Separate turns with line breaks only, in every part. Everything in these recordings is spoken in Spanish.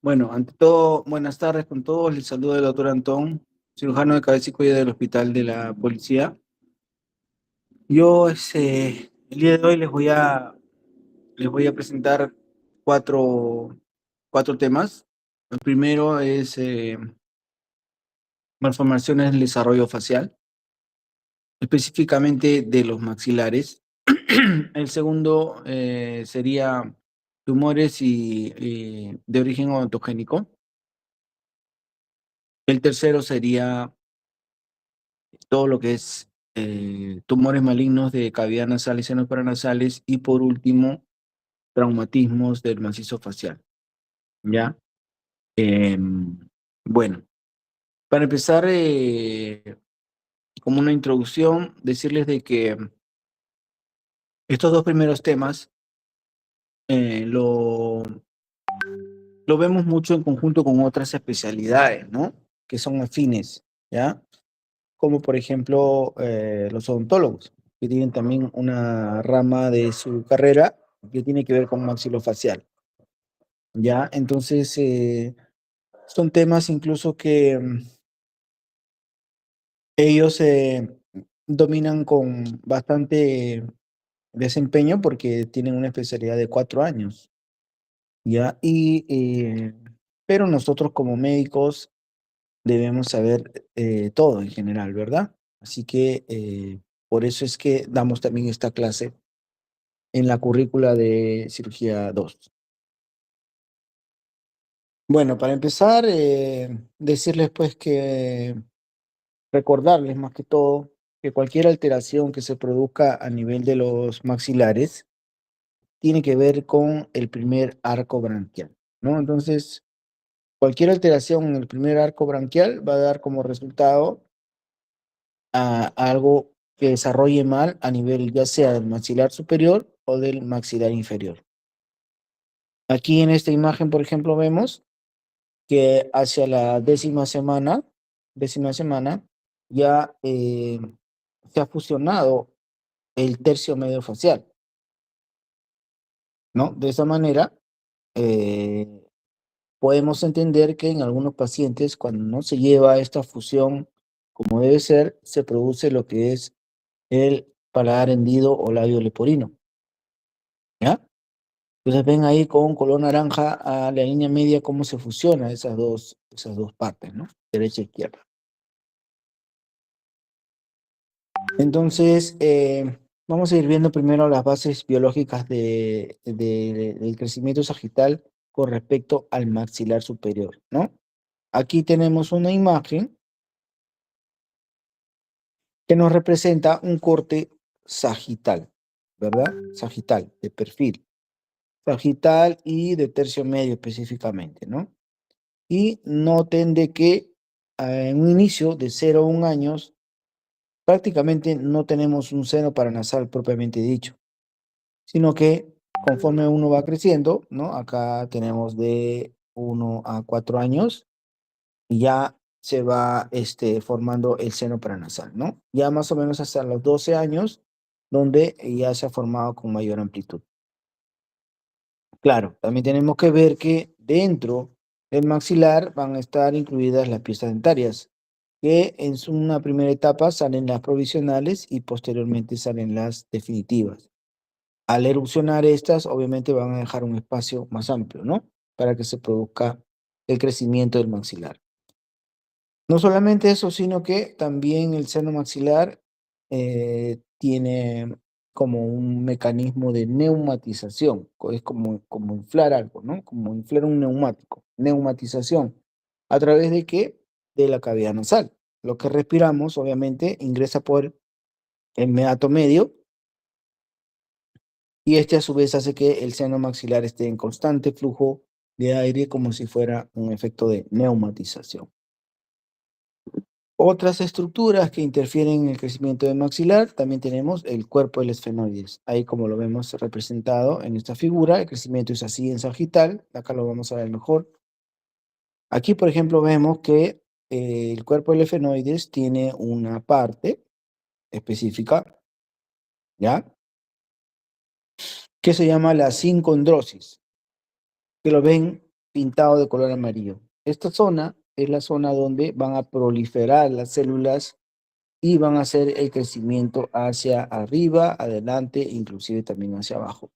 Bueno, ante todo, buenas tardes con todos. Les saluda el doctor Antón, cirujano de cabeza y cuello del Hospital de la Policía. Yo, el día de hoy les voy a presentar cuatro temas. El primero es malformaciones del desarrollo facial, específicamente de los maxilares. El segundo sería tumores de origen odontogénico. El tercero sería todo lo que es tumores malignos de cavidad nasal y senos paranasales, y por último, traumatismos del macizo facial, ¿ya? Bueno, para empezar, como una introducción, decirles de que estos dos primeros temas lo vemos mucho en conjunto con otras especialidades, ¿no? Que son afines, ¿ya? Como por ejemplo los odontólogos, que tienen también una rama de su carrera que tiene que ver con maxilofacial, ¿ya? Entonces, son temas incluso que ellos dominan con bastante desempeño porque tienen una especialidad de 4 años, ¿ya? Pero nosotros como médicos debemos saber todo en general, ¿verdad? Así que por eso es que damos también esta clase en la currícula de cirugía 2. Bueno, para empezar, decirles pues que recordarles más que todo que cualquier alteración que se produzca a nivel de los maxilares tiene que ver con el primer arco branquial, ¿no? Entonces, cualquier alteración en el primer arco branquial va a dar como resultado a algo que desarrolle mal a nivel ya sea del maxilar superior o del maxilar inferior. Aquí en esta imagen, por ejemplo, vemos que hacia la décima semana, ya se ha fusionado el tercio medio facial, ¿no? De esa manera, eh, podemos entender que en algunos pacientes, cuando no se lleva esta fusión como debe ser, se produce lo que es el paladar hendido o labio leporino, ¿ya? Entonces ven ahí con color naranja a la línea media cómo se fusiona esas dos partes, ¿no? Derecha e izquierda. Entonces, vamos a ir viendo primero las bases biológicas del crecimiento sagital con respecto al maxilar superior, ¿no? Aquí tenemos una imagen que nos representa un corte sagital, ¿verdad? Sagital, de perfil. Sagital y de tercio medio específicamente, ¿no? Y noten de que en un inicio de 0 a 1 años, prácticamente no tenemos un seno paranasal propiamente dicho, sino que conforme uno va creciendo, ¿no? Acá tenemos de 1 a 4 años y ya se va formando el seno paranasal, ¿no? Ya más o menos hasta los 12 años, donde ya se ha formado con mayor amplitud. Claro, también tenemos que ver que dentro del maxilar van a estar incluidas las piezas dentarias, que en una primera etapa salen las provisionales y posteriormente salen las definitivas. Al erupcionar estas, obviamente van a dejar un espacio más amplio, ¿no? Para que se produzca el crecimiento del maxilar. No solamente eso, sino que también el seno maxilar tiene como un mecanismo de neumatización, es como inflar algo, ¿no? Como inflar un neumático, neumatización. ¿A través de qué? De la cavidad nasal. Lo que respiramos, obviamente, ingresa por el meato medio y este a su vez hace que el seno maxilar esté en constante flujo de aire como si fuera un efecto de neumatización. Otras estructuras que interfieren en el crecimiento del maxilar, también tenemos el cuerpo del esfenoides. Ahí como lo vemos representado en esta figura, el crecimiento es así en sagital, acá lo vamos a ver mejor. Aquí, por ejemplo, vemos que el cuerpo del esfenoides tiene una parte específica, ¿ya? Que se llama la sincondrosis, que lo ven pintado de color amarillo. Esta zona es la zona donde van a proliferar las células y van a hacer el crecimiento hacia arriba, adelante, inclusive también hacia abajo,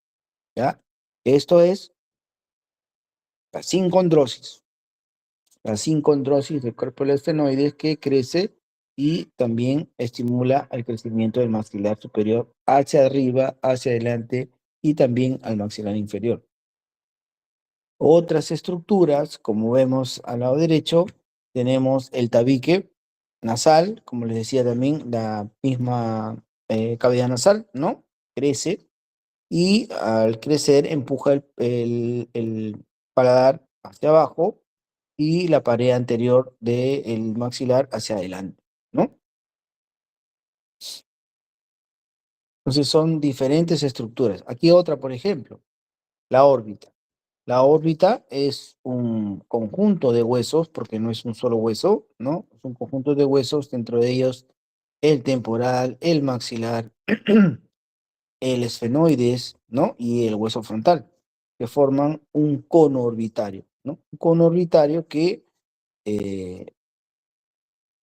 ¿ya? Esto es la sincondrosis. La sincondrosis del cuerpo de los estenoides que crece y también estimula el crecimiento del maxilar superior hacia arriba, hacia adelante y también al maxilar inferior. Otras estructuras, como vemos al lado derecho, tenemos el tabique nasal, como les decía también, la misma cavidad nasal, ¿no? Crece y al crecer empuja el paladar hacia abajo y la pared anterior del maxilar hacia adelante, ¿no? Entonces son diferentes estructuras. Aquí otra, por ejemplo, la órbita. La órbita es un conjunto de huesos, porque no es un solo hueso, ¿no? Es un conjunto de huesos, dentro de ellos el temporal, el maxilar, el esfenoides, ¿no? Y el hueso frontal, que forman un cono orbitario, ¿no? Un cono orbitario que, eh,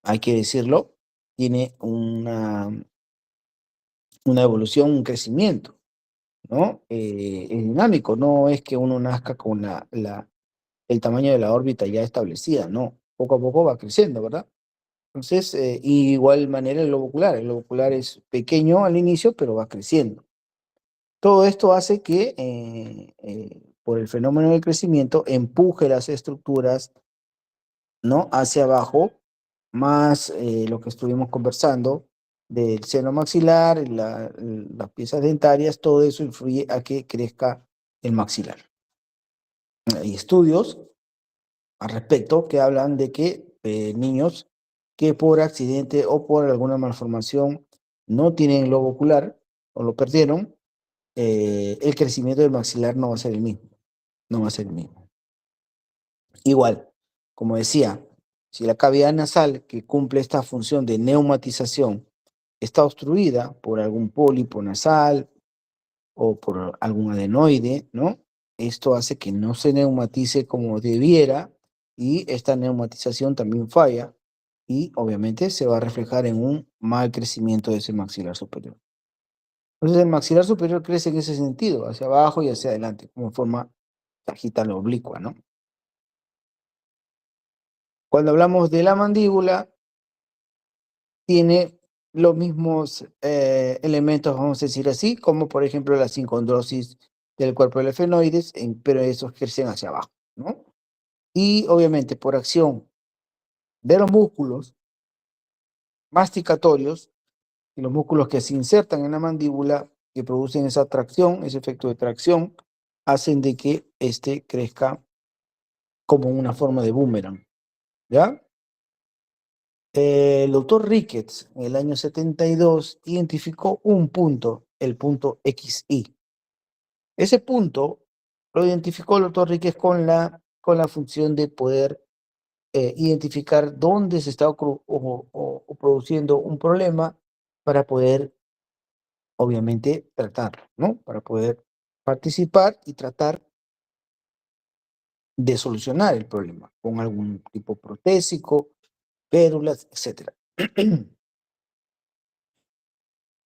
hay que decirlo, tiene una evolución, un crecimiento, ¿no? Es dinámico, no es que uno nazca con el tamaño de la órbita ya establecida, no, poco a poco va creciendo, ¿verdad? Entonces, y igual manera el globo ocular es pequeño al inicio, pero va creciendo. Todo esto hace que, por el fenómeno del crecimiento, empuje las estructuras, ¿no? Hacia abajo, más lo que estuvimos conversando del seno maxilar, las piezas dentarias, todo eso influye a que crezca el maxilar. Hay estudios al respecto que hablan de que niños que por accidente o por alguna malformación no tienen globo ocular o lo perdieron, el crecimiento del maxilar no va a ser el mismo, no va a ser el mismo. Igual, como decía, si la cavidad nasal que cumple esta función de neumatización está obstruida por algún pólipo nasal o por algún adenoide, ¿no? Esto hace que no se neumatice como debiera y esta neumatización también falla y obviamente se va a reflejar en un mal crecimiento de ese maxilar superior. Entonces el maxilar superior crece en ese sentido, hacia abajo y hacia adelante, como forma sagital oblicua, ¿no? Cuando hablamos de la mandíbula, tiene los mismos elementos, vamos a decir así, como por ejemplo la sincondrosis del cuerpo de los efenoides, pero esos crecen hacia abajo, ¿no? Y obviamente por acción de los músculos masticatorios y los músculos que se insertan en la mandíbula, que producen esa tracción, ese efecto de tracción, hacen de que éste crezca como una forma de boomerang, ¿ya? El doctor Ricketts, en el año 72, identificó un punto, el punto XY. Ese punto lo identificó el doctor Ricketts con la función de poder identificar dónde se está o produciendo un problema para poder, obviamente, tratarlo, ¿no? Para poder participar y tratar de solucionar el problema con algún tipo protésico, pérulas, etcétera.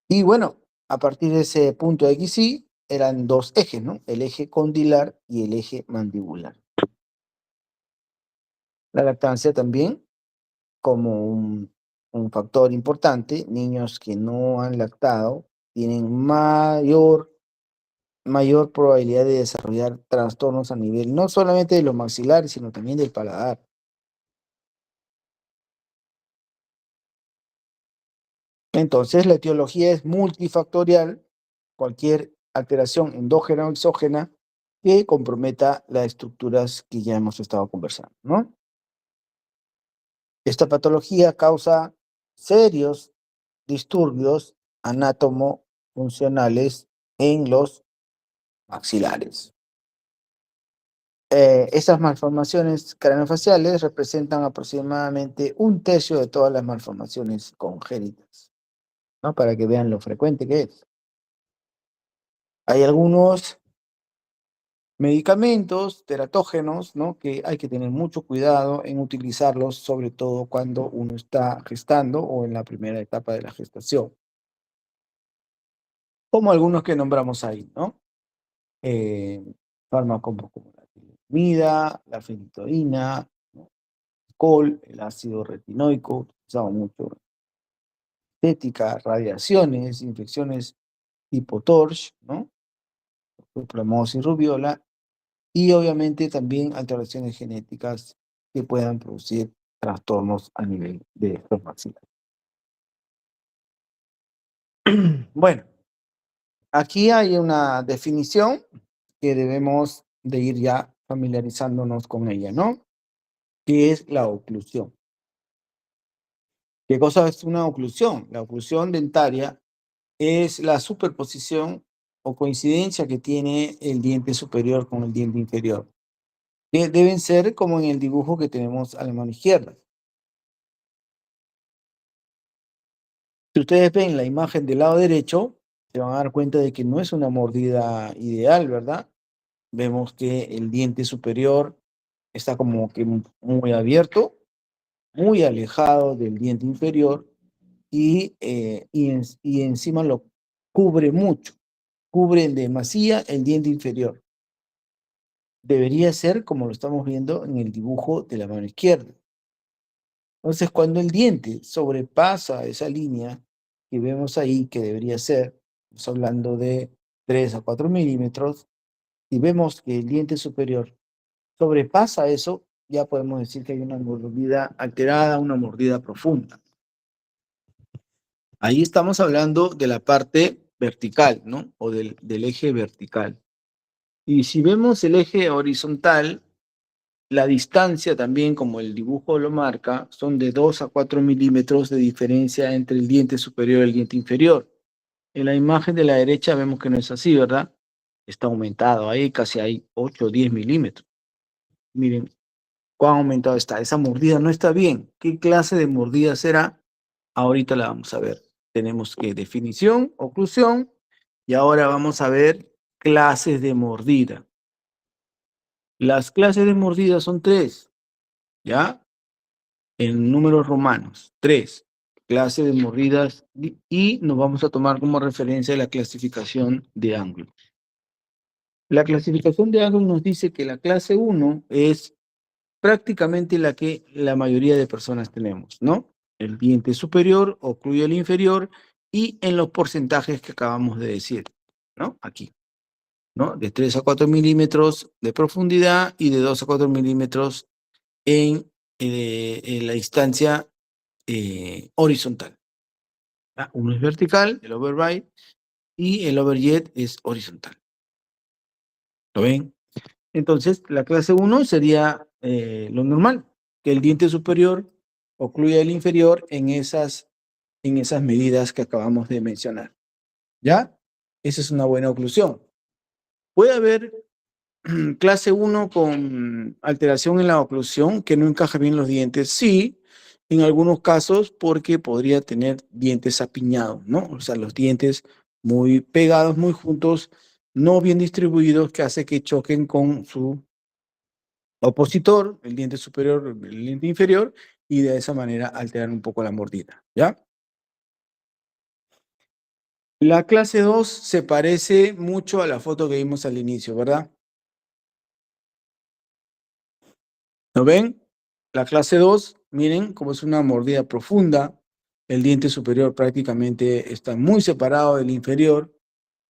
Y bueno, a partir de ese punto XY eran dos ejes, ¿no? El eje condilar y el eje mandibular. La lactancia también como un factor importante. Niños que no han lactado tienen mayor probabilidad de desarrollar trastornos a nivel no solamente de los maxilares, sino también del paladar. Entonces, la etiología es multifactorial, cualquier alteración endógena o exógena que comprometa las estructuras que ya hemos estado conversando, ¿no? Esta patología causa serios disturbios anátomo-funcionales en los maxilares. Estas malformaciones craneofaciales representan aproximadamente un tercio de todas las malformaciones congénitas, ¿no? Para que vean lo frecuente que es. Hay algunos Medicamentos teratógenos, ¿no? Que hay que tener mucho cuidado en utilizarlos, sobre todo cuando uno está gestando o en la primera etapa de la gestación, como algunos que nombramos ahí, ¿no? Eh, Fármacos como la talidomida, la fenitoína, ¿no? Alcohol, el ácido retinoico, utilizado mucho, estética, radiaciones, infecciones tipo TORCH, ¿no? Plasmosis rubiola, y obviamente también alteraciones genéticas que puedan producir trastornos a nivel de estos maxilares. Bueno, aquí hay una definición que debemos de ir ya familiarizándonos con ella, ¿no? Que es la oclusión. ¿Qué cosa es una oclusión? La oclusión dentaria es la superposición o coincidencia que tiene el diente superior con el diente inferior, que deben ser como en el dibujo que tenemos a la mano izquierda. Si ustedes ven la imagen del lado derecho, se van a dar cuenta de que no es una mordida ideal, ¿verdad? Vemos que el diente superior está como que muy abierto, muy alejado del diente inferior y encima lo cubre mucho, cubre en demasía el diente inferior. Debería ser como lo estamos viendo en el dibujo de la mano izquierda. Entonces, cuando el diente sobrepasa esa línea que vemos ahí, que debería ser, estamos hablando de 3 a 4 milímetros, y vemos que el diente superior sobrepasa eso, ya podemos decir que hay una mordida alterada, una mordida profunda. Ahí estamos hablando de la parte vertical, ¿no? O del eje vertical. Y si vemos el eje horizontal, la distancia también, como el dibujo lo marca, son de 2 a 4 milímetros de diferencia entre el diente superior y el diente inferior. En la imagen de la derecha vemos que no es así, ¿verdad? Está aumentado, ahí casi hay 8 o 10 milímetros. Miren cuán aumentado está. Esa mordida no está bien. ¿Qué clase de mordida será? Ahorita la vamos a ver. Tenemos que definición, oclusión, y ahora vamos a ver clases de mordida. Las clases de mordida son tres, ¿ya? En números romanos, tres. Clase de mordidas y nos vamos a tomar como referencia la clasificación de ángulos. La clasificación de ángulos nos dice que la clase 1 es prácticamente la que la mayoría de personas tenemos, ¿no? El diente superior ocluye el inferior y en los porcentajes que acabamos de decir, ¿no? Aquí, ¿no? De 3 a 4 milímetros de profundidad y de 2 a 4 milímetros en la distancia horizontal. ¿Ya? Uno es vertical, el overbite, y el overjet es horizontal. ¿Lo ven? Entonces, la clase 1 sería lo normal, que el diente superior ocluya el inferior en esas medidas que acabamos de mencionar. ¿Ya? Esa es una buena oclusión. Puede haber clase 1 con alteración en la oclusión, que no encaja bien los dientes. Sí, en algunos casos porque podría tener dientes apiñados, ¿no? O sea, los dientes muy pegados, muy juntos, no bien distribuidos, que hace que choquen con su opositor, el diente superior, el diente inferior, y de esa manera alterar un poco la mordida, ¿ya? La clase 2 se parece mucho a la foto que vimos al inicio, ¿verdad? ¿Lo ven? La clase 2, miren cómo es una mordida profunda, el diente superior prácticamente está muy separado del inferior,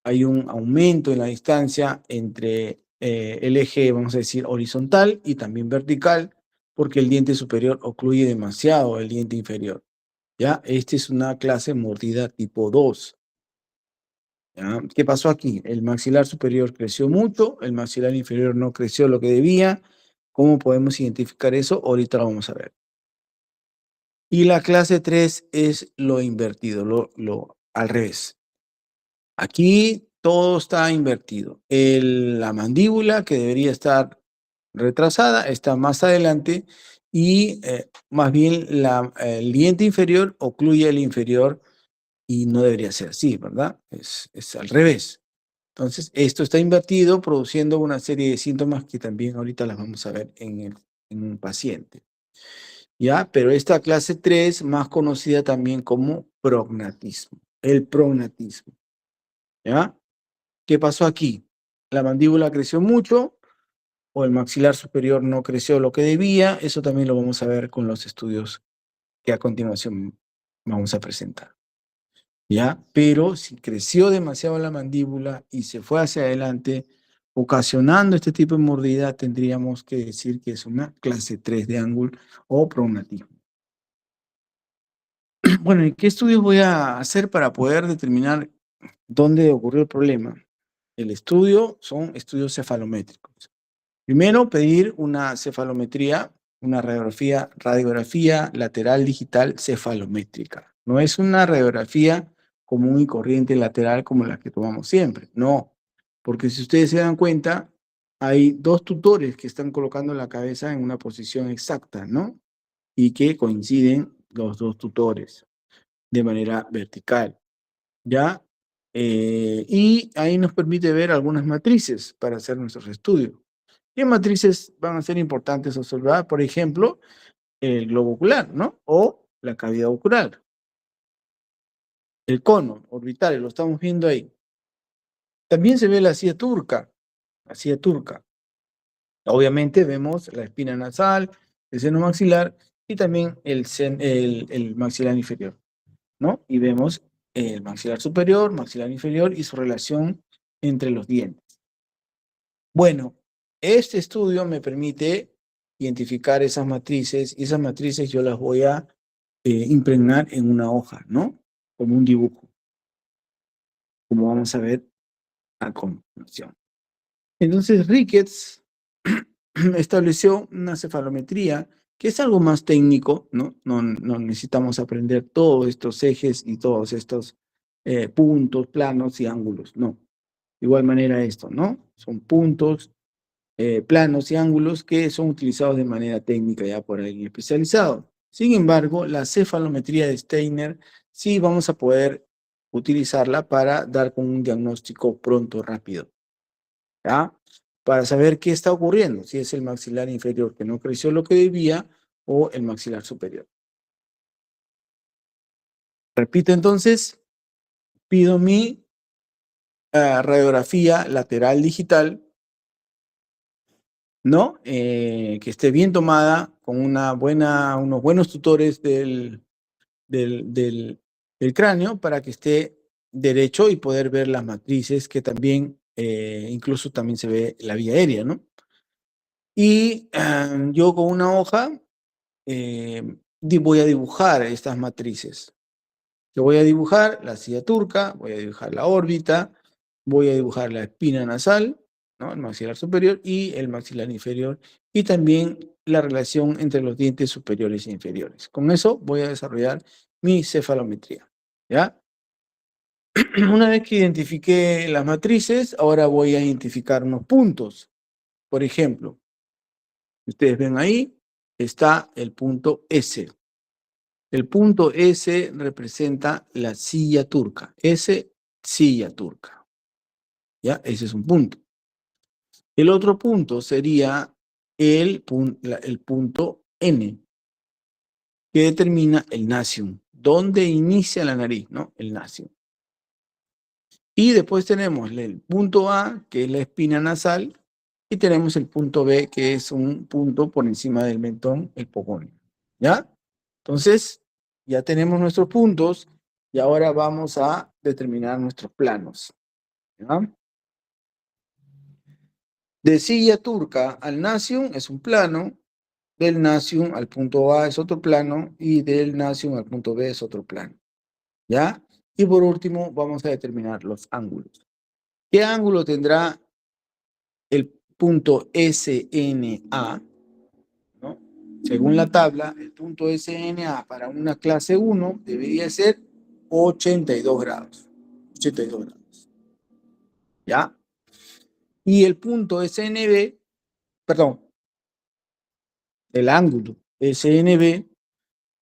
hay un aumento en la distancia entre el eje, vamos a decir, horizontal y también vertical, porque el diente superior ocluye demasiado el diente inferior. ¿Ya? Esta es una clase mordida tipo 2. ¿Ya? ¿Qué pasó aquí? El maxilar superior creció mucho, el maxilar inferior no creció lo que debía. ¿Cómo podemos identificar eso? Ahorita lo vamos a ver. Y la clase 3 es lo invertido, lo al revés. Aquí todo está invertido. La mandíbula, que debería estar retrasada, está más adelante y más bien el diente inferior ocluye el inferior y no debería ser así, ¿verdad? Es al revés. Entonces, esto está invertido, produciendo una serie de síntomas que también ahorita las vamos a ver en un paciente. ¿Ya? Pero esta clase 3, más conocida también como prognatismo, el prognatismo. ¿Ya? ¿Qué pasó aquí? La mandíbula creció mucho o el maxilar superior no creció lo que debía. Eso también lo vamos a ver con los estudios que a continuación vamos a presentar. ¿Ya? Pero si creció demasiado la mandíbula y se fue hacia adelante, ocasionando este tipo de mordida, tendríamos que decir que es una clase 3 de ángulo o prognatismo. Bueno, ¿y qué estudios voy a hacer para poder determinar dónde ocurrió el problema? El estudio son estudios cefalométricos. Primero, pedir una cefalometría, una radiografía lateral digital cefalométrica. No es una radiografía común y corriente lateral como la que tomamos siempre, no. Porque si ustedes se dan cuenta, hay dos tutores que están colocando la cabeza en una posición exacta, ¿no? Y que coinciden los dos tutores de manera vertical, ¿ya? Y ahí nos permite ver algunas matrices para hacer nuestros estudios. ¿Qué matrices van a ser importantes observar? Por ejemplo, el globo ocular, ¿no? O la cavidad ocular. El cono orbital, lo estamos viendo ahí. También se ve la silla turca, la silla turca. Obviamente vemos la espina nasal, el seno maxilar y también el maxilar inferior, ¿no? Y vemos el maxilar superior, maxilar inferior y su relación entre los dientes. Bueno, este estudio me permite identificar esas matrices y esas matrices yo las voy a impregnar en una hoja, ¿no? Como un dibujo, como vamos a ver a continuación. Entonces, Ricketts estableció una cefalometría que es algo más técnico, ¿no? No necesitamos aprender todos estos ejes y todos estos puntos, planos y ángulos, no. De igual manera esto, ¿no? Son puntos, planos y ángulos que son utilizados de manera técnica ya por alguien especializado. Sin embargo, la cefalometría de Steiner sí vamos a poder utilizarla para dar con un diagnóstico pronto, rápido, ¿ya? Para saber qué está ocurriendo, si es el maxilar inferior que no creció lo que debía o el maxilar superior. Repito entonces, pido mi radiografía lateral digital, ¿no? Que esté bien tomada, con unos buenos tutores del cráneo para que esté derecho y poder ver las matrices que también, incluso también se ve la vía aérea, ¿no? Y yo con una hoja voy a dibujar estas matrices. Yo voy a dibujar la silla turca, voy a dibujar la órbita, voy a dibujar la espina nasal, ¿no? El maxilar superior y el maxilar inferior, y también la relación entre los dientes superiores e inferiores. Con eso voy a desarrollar mi cefalometría, ¿ya? Una vez que identifiqué las matrices, ahora voy a identificar unos puntos. Por ejemplo, ustedes ven ahí, está el punto S. El punto S representa la silla turca. S, silla turca. ¿Ya? Ese es un punto. El otro punto sería el punto N, que determina el nasion. ¿Dónde inicia la nariz? ¿No? El nasion. Y después tenemos el punto A, que es la espina nasal, y tenemos el punto B, que es un punto por encima del mentón, el pogonio. ¿Ya? Entonces, ya tenemos nuestros puntos y ahora vamos a determinar nuestros planos. ¿Ya? De silla turca al nasion es un plano, del nasion al punto A es otro plano y del nasion al punto B es otro plano. ¿Ya? Y por último, vamos a determinar los ángulos. ¿Qué ángulo tendrá el punto SNA? ¿No? Según la tabla, el punto SNA para una clase 1 debería ser 82 grados. 82 grados. ¿Ya? Y el punto SNB, perdón, el ángulo SNB,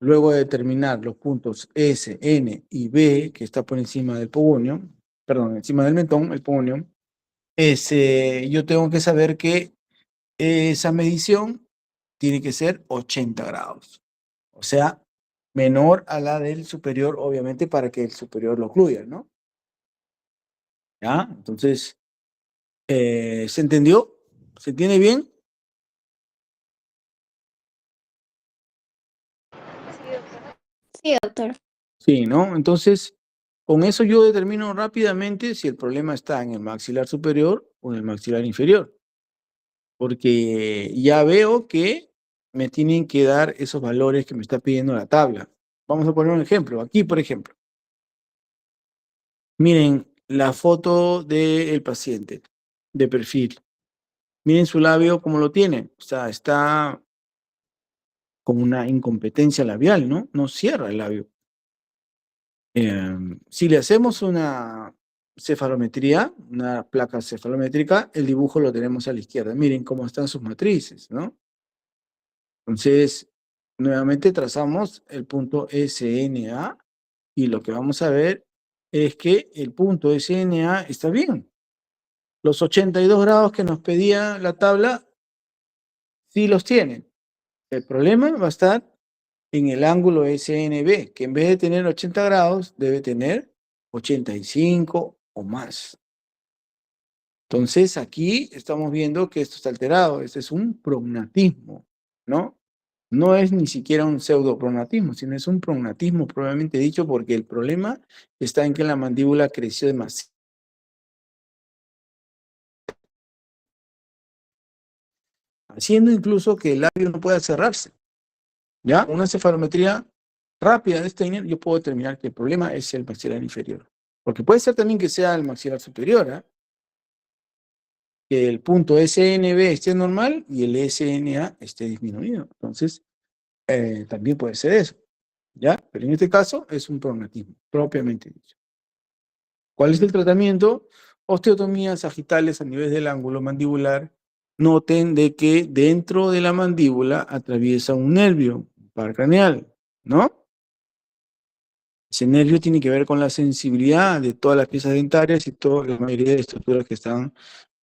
luego de determinar los puntos S, N y B, que está por encima del pogonio, perdón, encima del mentón, el pogonio, yo tengo que saber que esa medición tiene que ser 80 grados. O sea, menor a la del superior, obviamente, para que el superior lo ocluya, ¿no? ¿Ya? Entonces, ¿se entendió? ¿Se entiende bien?
Sí, doctor.
Sí, ¿no? Entonces, con eso yo determino rápidamente si el problema está en el maxilar superior o en el maxilar inferior, porque ya veo que me tienen que dar esos valores que me está pidiendo la tabla. Vamos a poner un ejemplo. Aquí, por ejemplo, miren la foto del paciente de perfil. Miren su labio cómo lo tiene. O sea, está con una incompetencia labial, ¿no? No cierra el labio. Si le hacemos una cefalometría, una placa cefalométrica, el dibujo lo tenemos a la izquierda. Miren cómo están sus matrices, ¿no? Entonces, nuevamente trazamos el punto SNA y lo que vamos a ver es que el punto SNA está bien. Los 82 grados que nos pedía la tabla, sí los tienen. El problema va a estar en el ángulo SNB, que en vez de tener 80 grados, debe tener 85 o más. Entonces, aquí estamos viendo que esto está alterado. Este es un prognatismo, ¿no? No es ni siquiera un pseudoprognatismo, sino es un prognatismo probablemente dicho porque el problema está en que la mandíbula creció demasiado, haciendo incluso que el labio no pueda cerrarse. ¿Ya? Una cefalometría rápida de Steiner, yo puedo determinar que el problema es el maxilar inferior. Porque puede ser también que sea el maxilar superior, ¿eh? Que el punto SNB esté normal y el SNA esté disminuido. Entonces, también puede ser eso, ¿ya? Pero en este caso es un prognatismo, propiamente dicho. ¿Cuál es el tratamiento? Osteotomías sagitales a nivel del ángulo mandibular. Noten de que dentro de la mandíbula atraviesa un nervio, un par craneal, ¿no? Ese nervio tiene que ver con la sensibilidad de todas las piezas dentarias y toda la mayoría de estructuras que están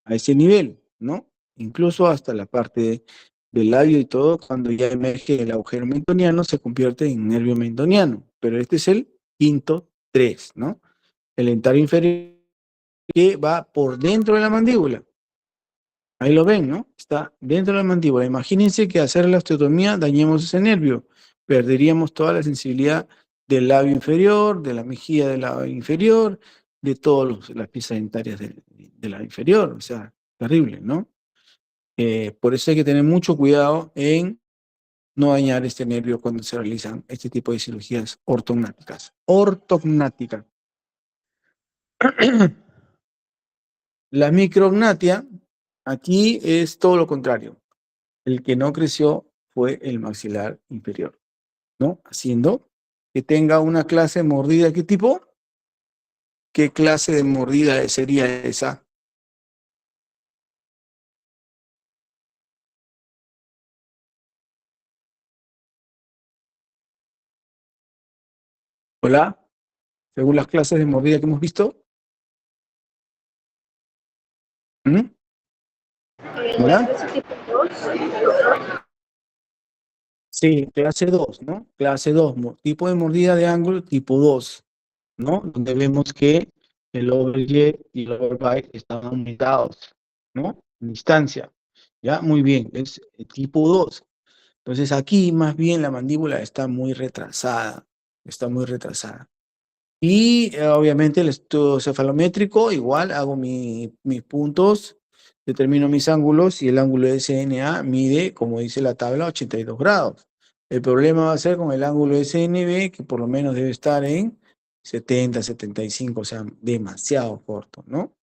a ese nivel, ¿no? Incluso hasta la parte del labio y todo, cuando ya emerge el agujero mentoniano, se convierte en nervio mentoniano. Pero este es el quinto 3, ¿no? El dentario inferior que va por dentro de la mandíbula. Ahí lo ven, ¿no? Está dentro de la mandíbula. Imagínense que hacer la osteotomía dañemos ese nervio. Perderíamos toda la sensibilidad del labio inferior, de la mejilla del labio inferior, de todas las piezas dentarias del labio inferior. O sea, terrible, ¿no? Por eso hay que tener mucho cuidado en no dañar este nervio cuando se realizan este tipo de cirugías ortognáticas. Ortognática. La micrognatia, aquí es todo lo contrario. El que no creció fue el maxilar inferior, ¿no? Haciendo que tenga una clase de mordida. ¿Qué tipo? ¿Qué clase de mordida sería esa? Hola, según las clases de mordida que hemos visto. ¿Mm? ¿Hola? Sí, clase 2, ¿no? Clase 2, tipo de mordida de ángulo tipo 2, ¿no? Donde vemos que el overjet y el overbite están aumentados, ¿no? En distancia. ¿Ya? Muy bien, es el tipo 2. Entonces aquí más bien la mandíbula está muy retrasada, está muy retrasada. Y obviamente el estudio cefalométrico, igual hago mis puntos, determino mis ángulos y el ángulo de SNA mide, como dice la tabla, 82 grados. El problema va a ser con el ángulo de SNB, que por lo menos debe estar en 70, 75, o sea, demasiado corto, ¿no?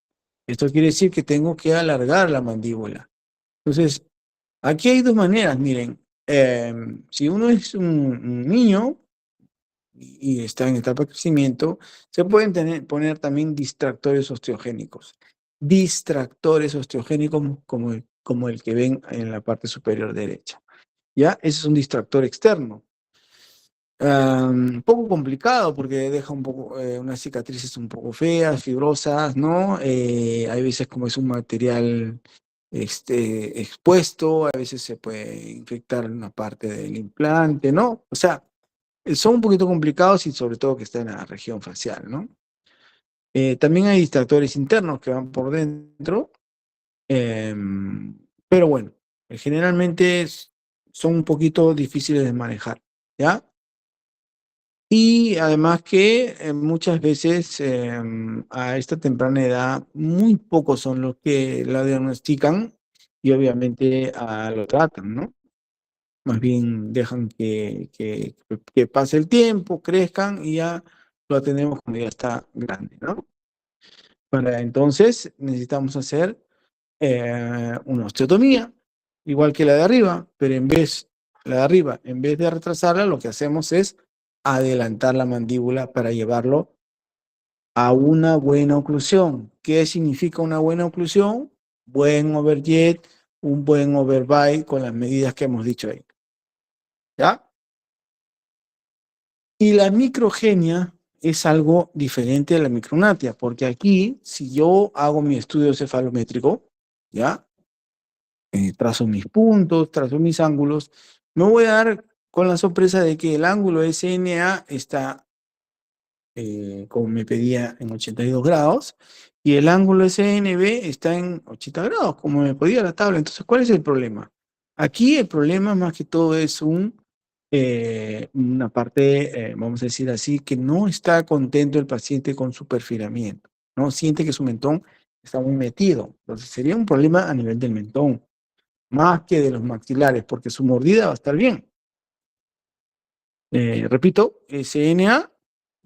Esto quiere decir que tengo que alargar la mandíbula. Entonces, aquí hay dos maneras, miren. Si uno es un niño, y está en etapa de crecimiento, se pueden poner también distractores osteogénicos. Distractores osteogénicos como el que ven en la parte superior derecha. ¿Ya? Ese es un distractor externo. Un poco complicado porque deja un poco unas cicatrices un poco feas, fibrosas, ¿no? Hay veces como es un material expuesto, a veces se puede infectar una parte del implante, ¿no? O sea, son un poquito complicados y sobre todo que está en la región facial, ¿no? También hay distractores internos que van por dentro, pero bueno, generalmente son un poquito difíciles de manejar, ¿ya? Y además que muchas veces a esta temprana edad muy pocos son los que la diagnostican y obviamente lo tratan, ¿no? Más bien dejan que pase el tiempo, crezcan y ya lo atendemos cuando ya está grande, ¿no? Para entonces necesitamos hacer una osteotomía, igual que la de arriba, pero la de arriba, en vez de retrasarla, lo que hacemos es adelantar la mandíbula para llevarlo a una buena oclusión. ¿Qué significa una buena oclusión? Buen overjet, un buen overbite con las medidas que hemos dicho ahí. ¿Ya? Y la microgenia es algo diferente a la micronatia, porque aquí, si yo hago mi estudio cefalométrico, ¿ya? Trazo mis puntos, trazo mis ángulos, me voy a dar con la sorpresa de que el ángulo SNA está, como me pedía, en 82 grados, y el ángulo SNB está en 80 grados, como me pedía la tabla. Entonces, ¿cuál es el problema? Aquí el problema más que todo es una parte, vamos a decir así, que no está contento el paciente con su perfilamiento, ¿no? Siente que su mentón está muy metido. Entonces, sería un problema a nivel del mentón más que de los maxilares, porque su mordida va a estar bien. Repito, SNA,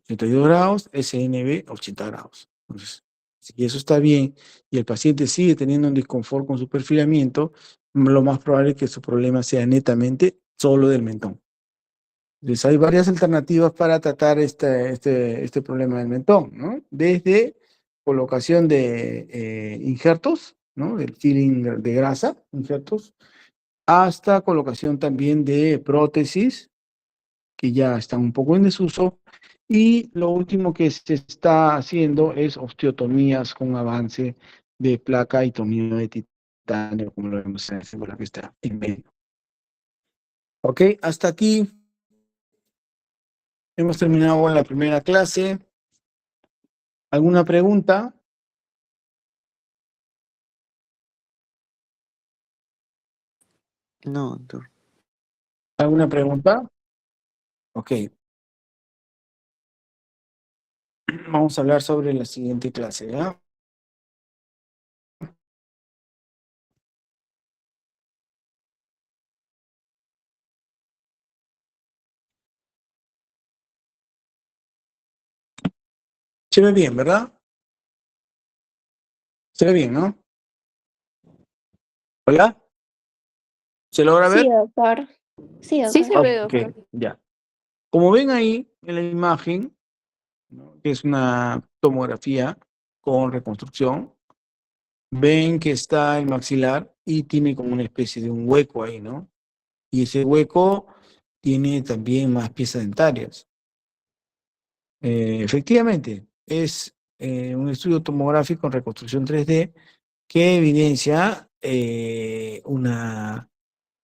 82 grados, SNB, 80 grados. Entonces, si eso está bien y el paciente sigue teniendo un desconfort con su perfilamiento, lo más probable es que su problema sea netamente solo del mentón. Entonces, hay varias alternativas para tratar este problema del mentón, ¿no? Desde colocación de injertos, ¿no? Del filling de grasa, injertos, hasta colocación también de prótesis, que ya están un poco en desuso, y lo último que se está haciendo es osteotomías con avance de placa y tomía de titanio, como lo vemos en la figura que está en medio. Ok, hasta aquí hemos terminado la primera clase. ¿Alguna pregunta?
No, doctor.
¿Alguna pregunta? Ok, vamos a hablar sobre la siguiente clase, ¿ya? Se ve bien, ¿verdad? Se ve bien, ¿no? ¿Hola? ¿Se logra
Sí,
ver?
doctor. Sí,
Sí
doctor.
se ve,
Ok,
doctor.
ya. Como ven ahí en la imagen, ¿no? Que es una tomografía con reconstrucción, ven que está el maxilar y tiene como una especie de un hueco ahí, ¿no? Y ese hueco tiene también más piezas dentarias. Efectivamente, es un estudio tomográfico en reconstrucción 3D que evidencia una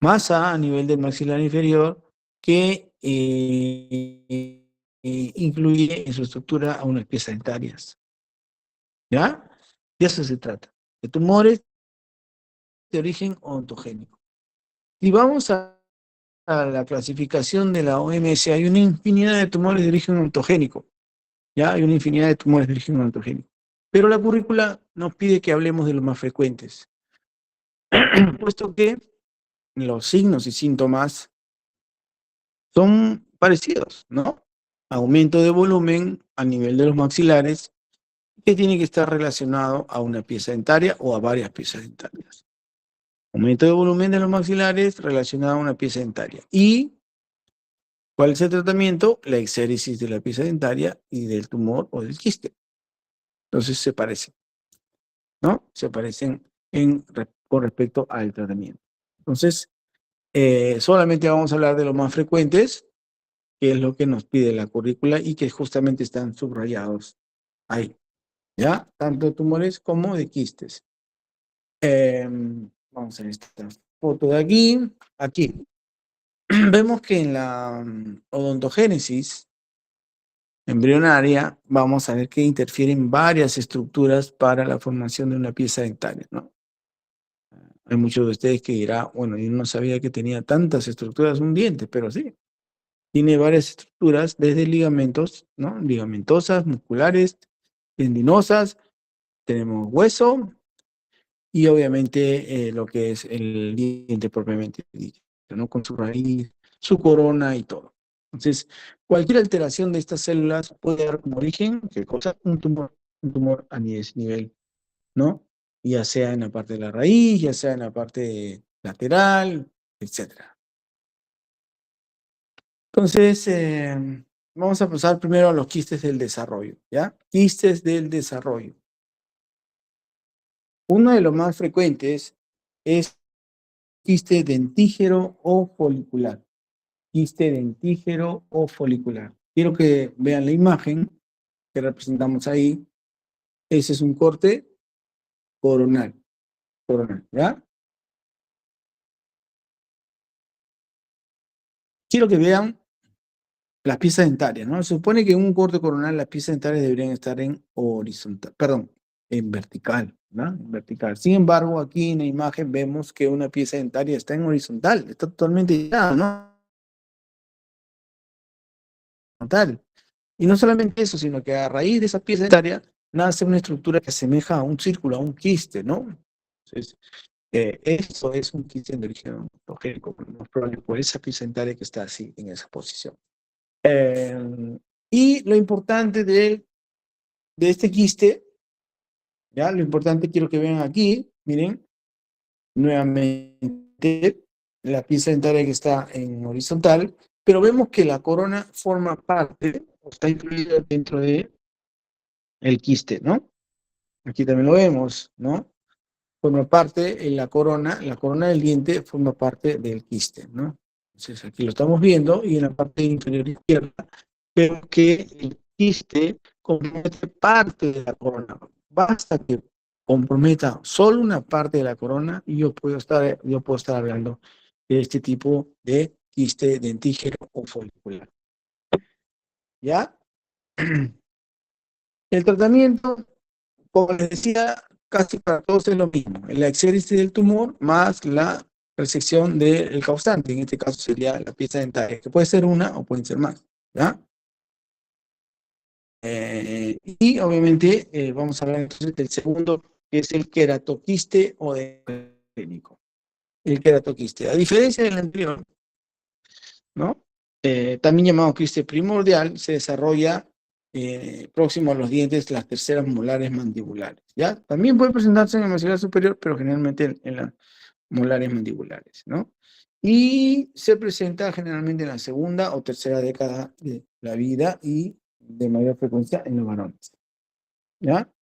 masa a nivel del maxilar inferior que incluye en su estructura a unas piezas dentarias. ¿Ya? De eso se trata, de tumores de origen ontogénico. Y vamos a la clasificación de la OMS, hay una infinidad de tumores de origen ontogénico, ¿ya? Hay una infinidad de tumores de origen ontogénico. Pero la currícula nos pide que hablemos de los más frecuentes, puesto que los signos y síntomas son parecidos, ¿no? Aumento de volumen a nivel de los maxilares, que tiene que estar relacionado a una pieza dentaria o a varias piezas dentarias. Aumento de volumen de los maxilares relacionado a una pieza dentaria. ¿Y cuál es el tratamiento? La exéresis de la pieza dentaria y del tumor o del quiste. Entonces se parecen, ¿no? Se parecen con respecto al tratamiento. Entonces, solamente vamos a hablar de los más frecuentes que es lo que nos pide la currícula y que justamente están subrayados ahí, ¿ya? Tanto tumores como de quistes. Vamos a ver esta foto de aquí. Aquí. Vemos que en la odontogénesis embrionaria vamos a ver que interfieren varias estructuras para la formación de una pieza dentaria, ¿no? Hay muchos de ustedes que dirán, bueno, yo no sabía que tenía tantas estructuras un diente, pero sí, tiene varias estructuras, desde ligamentos, ¿no? Ligamentosas, musculares, tendinosas, tenemos hueso y obviamente lo que es el diente propiamente dicho, ¿no? Con su raíz, su corona y todo. Entonces, cualquier alteración de estas células puede dar como origen, ¿qué cosa? Un tumor a nivel, ¿no? Ya sea en la parte de la raíz, ya sea en la parte lateral, etcétera. Entonces, vamos a pasar primero a los quistes del desarrollo, ¿ya? Quistes del desarrollo. Uno de los más frecuentes es quiste dentígero o folicular. Quiste dentígero o folicular. Quiero que vean la imagen que representamos ahí. Ese es un corte coronal, ¿ya? Quiero que vean las piezas dentarias, ¿no? Se supone que en un corte coronal las piezas dentarias deberían estar en horizontal, perdón, en vertical, ¿no? En vertical. Sin embargo, aquí en la imagen vemos que una pieza dentaria está en horizontal, está totalmente tirada, ¿no? Horizontal. Y no solamente eso, sino que a raíz de esa pieza dentaria nace una estructura que asemeja a un círculo, a un quiste, ¿no? Entonces, eso es un quiste de origen ontogénico, más probable por esa pieza dentaria que está así, en esa posición. Y lo importante de este quiste, ¿ya? Lo importante quiero que vean aquí, miren, nuevamente la pieza dentaria que está en horizontal, pero vemos que la corona forma parte, o está incluida dentro de el quiste, ¿no? Aquí también lo vemos, ¿no? Forma parte en la corona del diente forma parte del quiste, ¿no? Entonces aquí lo estamos viendo y en la parte inferior izquierda vemos que el quiste compromete parte de la corona. Basta que comprometa solo una parte de la corona y yo puedo estar hablando de este tipo de quiste dentígero o folicular. ¿Ya? El tratamiento, como les decía, casi para todos es lo mismo. La exéresis del tumor más la resección del causante. En este caso sería la pieza dentaria, que puede ser una o pueden ser más. ¿Ya? Y obviamente vamos a hablar entonces del segundo, que es el queratoquiste o clínico. El queratoquiste. A diferencia del anterior, ¿no? También llamado quiste primordial, se desarrolla próximo a los dientes, las terceras molares mandibulares, ¿ya? También puede presentarse en la maxilar superior, pero generalmente en las molares mandibulares, ¿no? Y se presenta generalmente en la segunda o tercera década de la vida y de mayor frecuencia en los varones, ¿ya?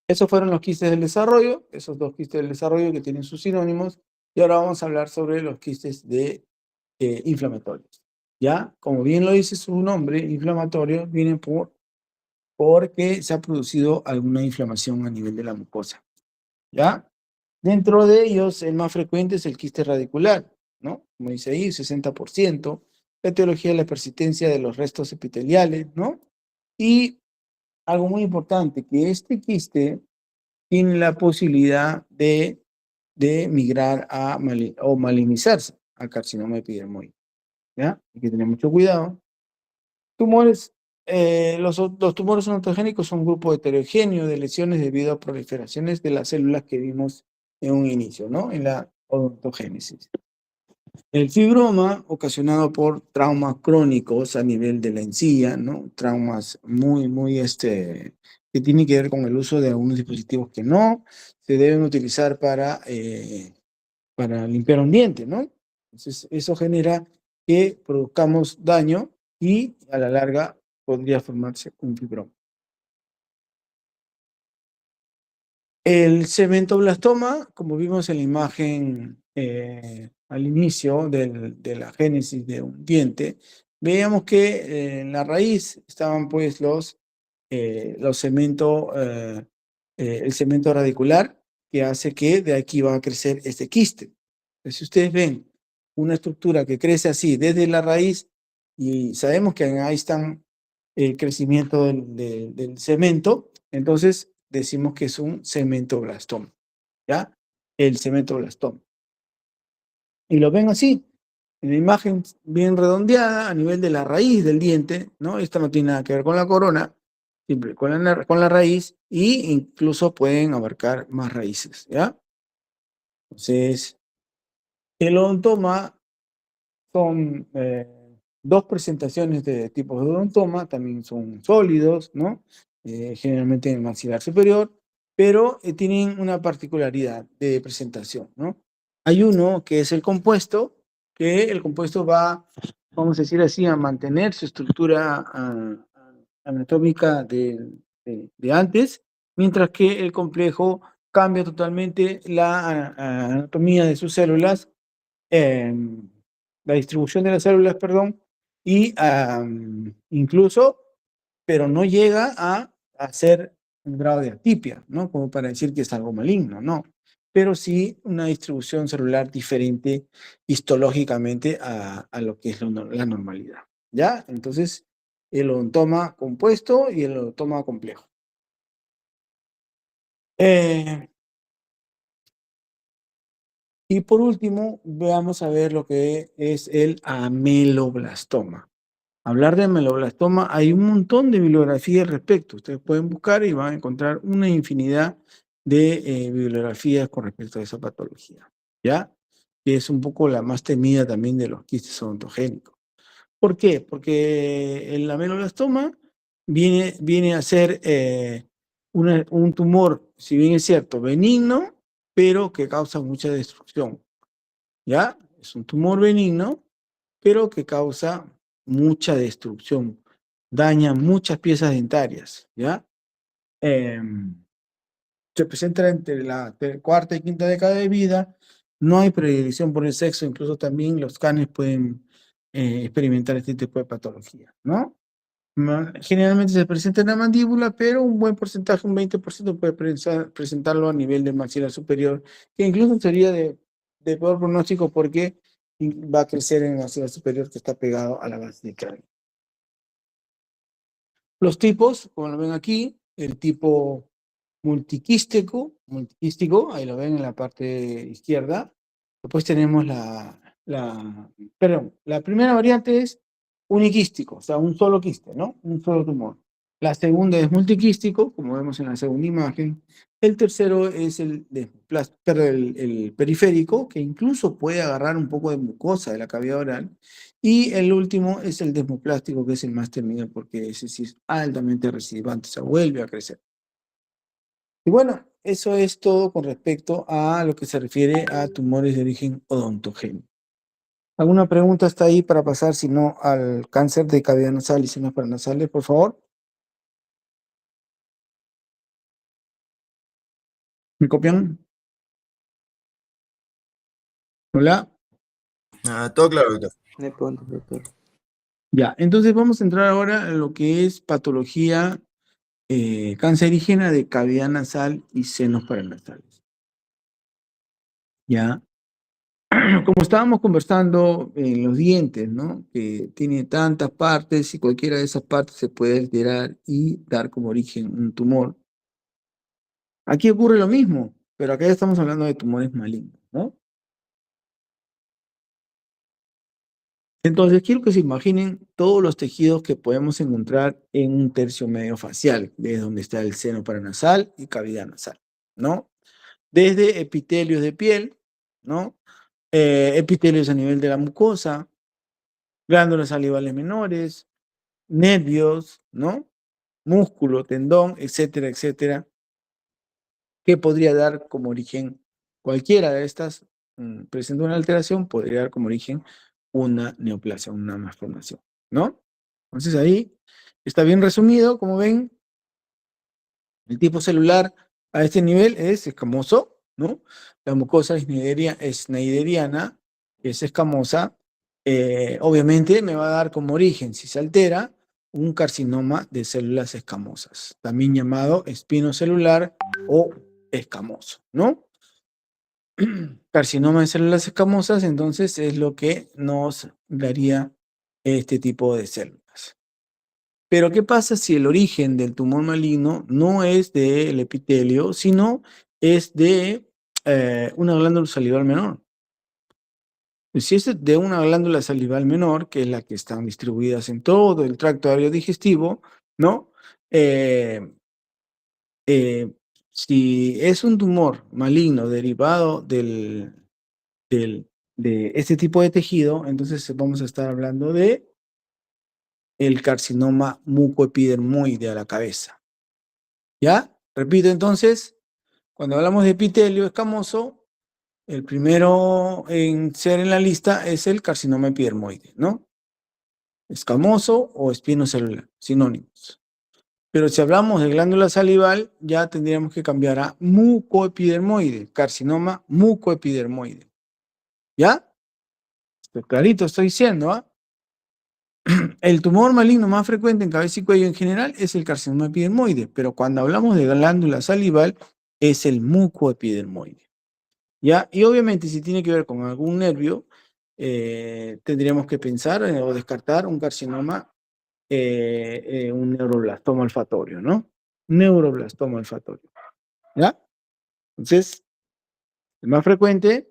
Esos fueron los quistes del desarrollo, esos dos quistes del desarrollo que tienen sus sinónimos, y ahora vamos a hablar sobre los quistes inflamatorios. ¿Ya? Como bien lo dice su nombre, inflamatorio, viene porque se ha producido alguna inflamación a nivel de la mucosa. ¿Ya? Dentro de ellos, el más frecuente es el quiste radicular, ¿no? Como dice ahí, 60%. La etiología es la persistencia de los restos epiteliales, ¿no? Y algo muy importante, que este quiste tiene la posibilidad de migrar o malignizarse a carcinoma epidermoide, ¿ya? Hay que tener mucho cuidado. Tumores, los tumores odontogénicos son un grupo heterogéneo de lesiones debido a proliferaciones de las células que vimos en un inicio, ¿no? En la odontogénesis. El fibroma, ocasionado por traumas crónicos a nivel de la encía, ¿no? Traumas que tienen que ver con el uso de algunos dispositivos que no se deben utilizar para limpiar un diente, ¿no? Entonces, eso genera que produzcamos daño y a la larga podría formarse un fibroma. El cementoblastoma, como vimos en la imagen al inicio de la génesis de un diente, veíamos que en la raíz estaban pues los el cemento radicular, que hace que de aquí va a crecer este quiste. Entonces, si ustedes ven una estructura que crece así desde la raíz, y sabemos que ahí están el crecimiento del cemento, entonces decimos que es un cementoblastoma, ¿ya? El cementoblastoma. Y lo ven así, en la imagen bien redondeada a nivel de la raíz del diente, ¿no? Esta no tiene nada que ver con la corona, siempre con la raíz, y incluso pueden abarcar más raíces, ¿ya? Entonces, el odontoma son dos presentaciones de tipos de odontoma, también son sólidos, ¿no? Generalmente en el maxilar superior, pero tienen una particularidad de presentación, ¿no? Hay uno que es el compuesto, que el compuesto va, vamos a decir así, a mantener su estructura anatómica de antes, mientras que el complejo cambia totalmente la anatomía de sus células, la distribución de las células, perdón, y incluso, pero no llega a hacer un grado de atipia, ¿no? Como para decir que es algo maligno, no. Pero sí una distribución celular diferente histológicamente a lo que es la normalidad, ¿ya? Entonces, el odontoma compuesto y el odontoma complejo. Eh, y por último, veamos a ver lo que es el ameloblastoma. Hablar de ameloblastoma, hay un montón de bibliografía al respecto. Ustedes pueden buscar y van a encontrar una infinidad de bibliografías con respecto a esa patología, ¿ya? Que es un poco la más temida también de los quistes odontogénicos. ¿Por qué? Porque el ameloblastoma viene a ser un tumor, si bien es cierto, benigno, pero que causa mucha destrucción, ¿ya? Es un tumor benigno, pero que causa mucha destrucción, daña muchas piezas dentarias, ¿ya? Se presenta entre la cuarta y quinta década de vida, no hay predilección por el sexo, incluso también los canes pueden experimentar este tipo de patología, ¿no? Generalmente se presenta en la mandíbula, pero un buen porcentaje, un 20% puede presentarlo a nivel del maxilar superior, que incluso sería de peor pronóstico porque va a crecer en el maxilar superior que está pegado a la base del cráneo. Los tipos, como lo ven aquí, el tipo multiquístico, ahí lo ven en la parte izquierda. Después tenemos perdón, la primera variante es uniquístico, o sea, un solo quiste, ¿no? Un solo tumor. La segunda es multiquístico, como vemos en la segunda imagen. El tercero es el periférico, que incluso puede agarrar un poco de mucosa de la cavidad oral. Y el último es el desmoplástico, que es el más terminal, porque ese sí es altamente recidivante, o sea, vuelve a crecer. Y bueno, eso es todo con respecto a lo que se refiere a tumores de origen odontogénico. ¿Alguna pregunta está ahí para pasar, si no, al cáncer de cavidad nasal y senos paranasales, por favor? ¿Me copian? Hola.
Todo claro, doctor.
No hay preguntas, doctor.
Ya, entonces vamos a entrar ahora en lo que es patología cancerígena de cavidad nasal y senos paranasales. Ya. Como estábamos conversando en los dientes, ¿no? Que tiene tantas partes y cualquiera de esas partes se puede alterar y dar como origen un tumor. Aquí ocurre lo mismo, pero acá ya estamos hablando de tumores malignos, ¿no? Entonces, quiero que se imaginen todos los tejidos que podemos encontrar en un tercio medio facial, desde donde está el seno paranasal y cavidad nasal, ¿no? Desde epitelios de piel, ¿no? Epitelios a nivel de la mucosa, glándulas salivales menores, nervios, ¿no? Músculo, tendón, etcétera, etcétera, que podría dar como origen cualquiera de estas, presenta una alteración, podría dar como origen una neoplasia, una malformación, ¿no? Entonces ahí está bien resumido, como ven, el tipo celular A este nivel es escamoso, ¿no? La mucosa schneideriana, que es escamosa, obviamente me va a dar como origen, si se altera, un carcinoma de células escamosas, también llamado espinocelular o escamoso, ¿no? Carcinoma de células escamosas, entonces es lo que nos daría este tipo de células. Pero ¿qué pasa si el origen del tumor maligno no es del epitelio, sino es de una glándula salival menor? Pues si es de una glándula salival menor, que es la que están distribuidas en todo el tracto aéreo digestivo, ¿no? Eh, eh, si es un tumor maligno derivado de este tipo de tejido, entonces vamos a estar hablando de el carcinoma mucoepidermoide a la cabeza. ¿Ya? Repito entonces, cuando hablamos de epitelio escamoso, el primero en ser en la lista es el carcinoma epidermoide, ¿no? Escamoso o espinocelular, sinónimos. Pero si hablamos de glándula salival, ya tendríamos que cambiar a mucoepidermoide, carcinoma mucoepidermoide. ¿Ya? Clarito estoy diciendo, ¿ah? El tumor maligno más frecuente en cabeza y cuello en general es el carcinoma epidermoide, pero cuando hablamos de glándula salival es el mucoepidermoide. ¿Ya? Y obviamente si tiene que ver con algún nervio, tendríamos que pensar o descartar un carcinoma, un neuroblastoma olfatorio, ¿no? Neuroblastoma olfatorio. ¿Ya? Entonces, el más frecuente,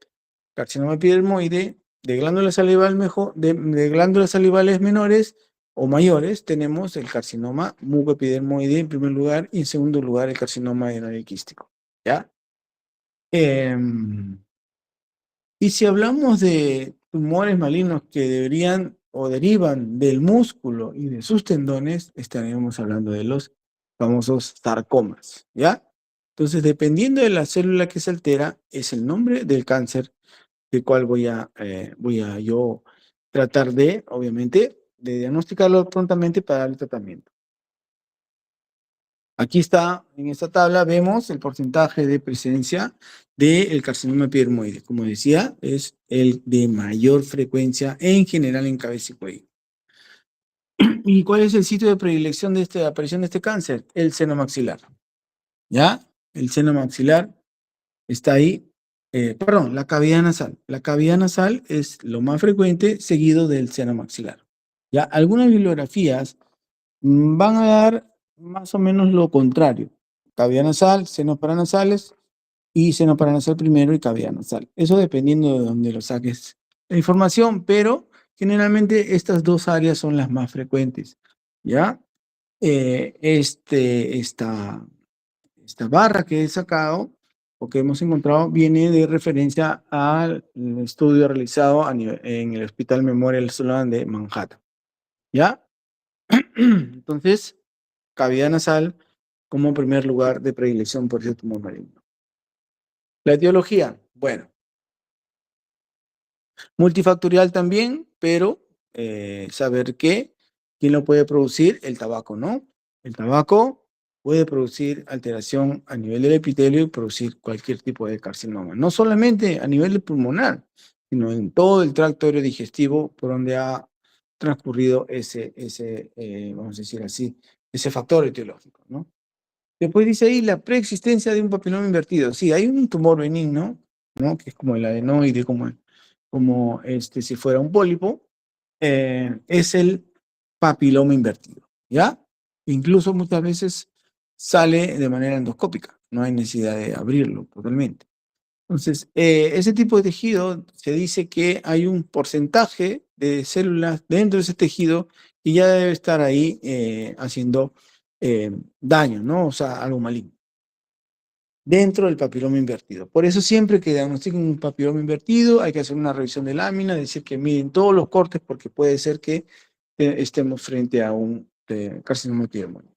carcinoma epidermoide, de glándulas salivales mejor, de glándulas salivales menores o mayores, tenemos el carcinoma mucoepidermoide en primer lugar y en segundo lugar el carcinoma adenoide quístico. ¿Ya? Y si hablamos de tumores malignos que deberían o derivan del músculo y de sus tendones, estaríamos hablando de los famosos sarcomas, ¿ya? Entonces, dependiendo de la célula que se altera, es el nombre del cáncer del cual voy a yo tratar de, obviamente, de diagnosticarlo prontamente para dar el tratamiento. Aquí está, en esta tabla vemos el porcentaje de presencia del carcinoma epidermoide. Como decía, es el de mayor frecuencia en general en cabeza y cuello. ¿Y cuál es el sitio de predilección de esta aparición de este cáncer? El seno maxilar. ¿Ya? El seno maxilar está ahí. Perdón, la cavidad nasal. La cavidad nasal es lo más frecuente, seguido del seno maxilar. ¿Ya? Algunas bibliografías van a dar más o menos lo contrario. Cavidad nasal, senos paranasales y seno paranasal primero y cavidad nasal. Eso dependiendo de dónde lo saques la información, pero generalmente estas dos áreas son las más frecuentes. ¿Ya? Esta barra que he sacado o que hemos encontrado viene de referencia al estudio realizado en el Hospital Memorial Sloan de Manhattan. ¿Ya? Entonces, cavidad nasal como primer lugar de predilección por ese tumor maligno. La etiología, bueno, multifactorial también, pero saber que quién lo puede producir, el tabaco, ¿no? El tabaco puede producir alteración a nivel del epitelio y producir cualquier tipo de carcinoma, no solamente a nivel pulmonar, sino en todo el tracto aéreo digestivo por donde ha transcurrido vamos a decir así, ese factor etiológico, ¿no? Después dice ahí la preexistencia de un papiloma invertido. Sí, hay un tumor benigno, ¿no? Que es como el adenoide, como si fuera un pólipo, es el papiloma invertido, ¿ya? Incluso muchas veces sale de manera endoscópica, no hay necesidad de abrirlo totalmente. Entonces, ese tipo de tejido se dice que hay un porcentaje de células dentro de ese tejido que ya debe estar ahí haciendo daño, ¿no? O sea, algo maligno dentro del papiloma invertido. Por eso siempre que diagnostiquen un papiloma invertido hay que hacer una revisión de lámina, decir que miren todos los cortes porque puede ser que estemos frente a un carcinoma epidermoide.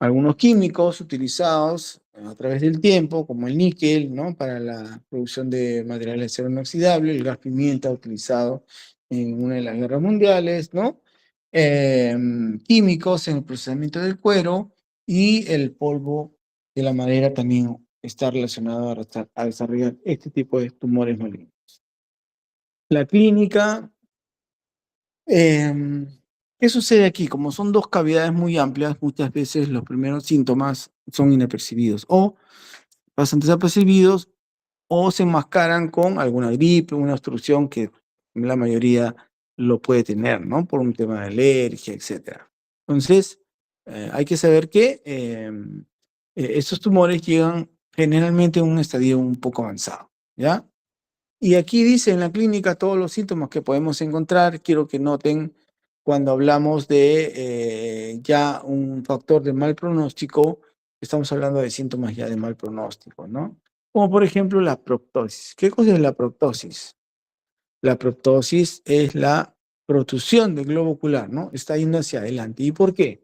Algunos químicos utilizados a través del tiempo, como el níquel, ¿no? Para la producción de materiales de acero inoxidable, el gas pimienta utilizado en una de las guerras mundiales, ¿no? Químicos en el procesamiento del cuero y el polvo de la madera también está relacionado a desarrollar este tipo de tumores malignos. La clínica, ¿qué sucede aquí? Como son dos cavidades muy amplias, muchas veces los primeros síntomas son inapercibidos o pasan desapercibidos o se enmascaran con alguna gripe, una obstrucción que la mayoría lo puede tener, ¿no? Por un tema de alergia, etcétera. Entonces, hay que saber que estos tumores llegan generalmente a un estadio un poco avanzado, ¿ya? Y aquí dice en la clínica todos los síntomas que podemos encontrar. Quiero que noten cuando hablamos de ya un factor de mal pronóstico, estamos hablando de síntomas ya de mal pronóstico, ¿no? Como por ejemplo la proptosis. ¿Qué cosa es la proptosis? La proptosis es la protrusión del globo ocular, ¿no? Está yendo hacia adelante. ¿Y por qué?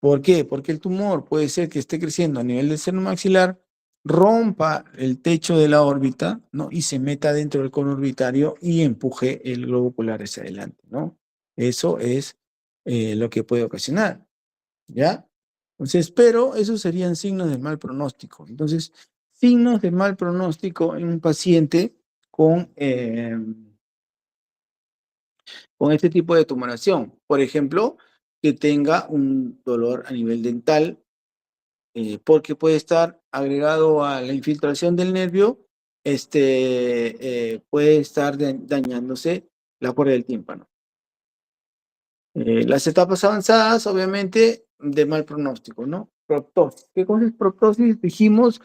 ¿Por qué? Porque el tumor puede ser que esté creciendo a nivel del seno maxilar, rompa el techo de la órbita, ¿no? Y se meta dentro del cono orbitario y empuje el globo ocular hacia adelante, ¿no? Eso es lo que puede ocasionar, ¿ya? Entonces, pero esos serían signos de mal pronóstico. Entonces, signos de mal pronóstico en un paciente con, con este tipo de tumoración. Por ejemplo, que tenga un dolor a nivel dental, porque puede estar agregado a la infiltración del nervio, puede estar dañándose la cuerda del tímpano. Las etapas avanzadas, obviamente, de mal pronóstico, ¿no? Proptosis. ¿Qué cosa es proptosis? Dijimos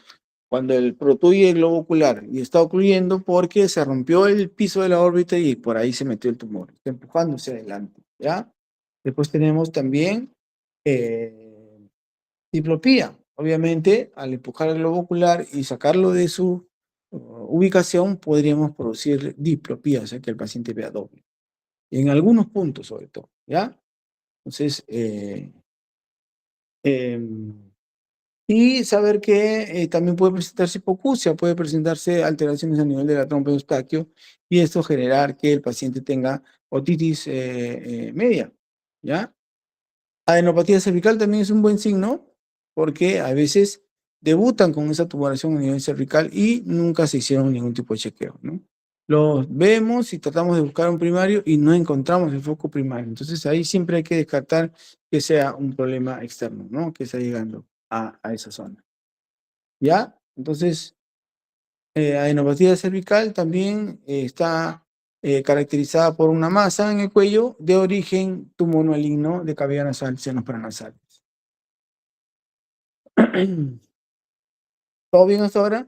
cuando el protruye el globo ocular y está ocluyendo porque se rompió el piso de la órbita y por ahí se metió el tumor, está empujándose adelante, ¿ya? Después tenemos también diplopía. Obviamente, al empujar el globo ocular y sacarlo de su ubicación, podríamos producir diplopía, o sea que el paciente vea doble. En algunos puntos, sobre todo, ¿ya? Entonces, y saber que también puede presentarse hipoacusia, puede presentarse alteraciones a nivel de la trompa de Eustaquio y esto generar que el paciente tenga otitis media, ¿ya? Adenopatía cervical también es un buen signo porque a veces debutan con esa tumoración a nivel cervical y nunca se hicieron ningún tipo de chequeo, ¿no? Los vemos y tratamos de buscar un primario y no encontramos el foco primario. Entonces ahí siempre hay que descartar que sea un problema externo, ¿no? Que está llegando a esa zona. ¿Ya? Entonces, adenopatía cervical también está caracterizada por una masa en el cuello de origen tumor maligno de cavidad nasal, senos paranasales. ¿Todo bien hasta ahora?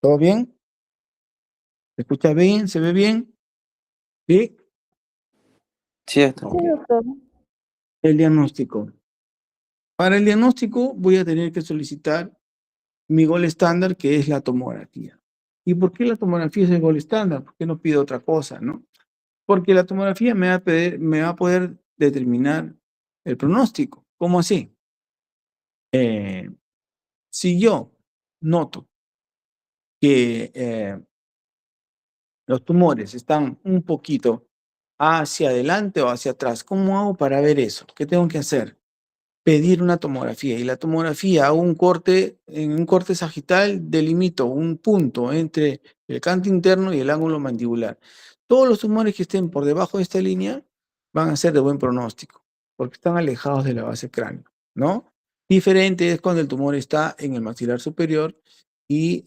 ¿Todo bien? ¿Se escucha bien? ¿Se ve bien? ¿Sí?
Sí, está.
Sí, doctor.
El diagnóstico. Para el diagnóstico voy a tener que solicitar mi gol estándar, que es la tomografía. ¿Y por qué la tomografía es el gol estándar? ¿Por qué no pido otra cosa, no? Porque la tomografía me va a poder determinar el pronóstico. ¿Cómo así? Si yo noto que los tumores están un poquito hacia adelante o hacia atrás, ¿cómo hago para ver eso? ¿Qué tengo que hacer? Pedir una tomografía. Y la tomografía, hago un corte, en un corte sagital delimito un punto entre el canto interno y el ángulo mandibular. Todos los tumores que estén por debajo de esta línea van a ser de buen pronóstico, porque están alejados de la base cráneo, ¿no? Diferente es cuando el tumor está en el maxilar superior y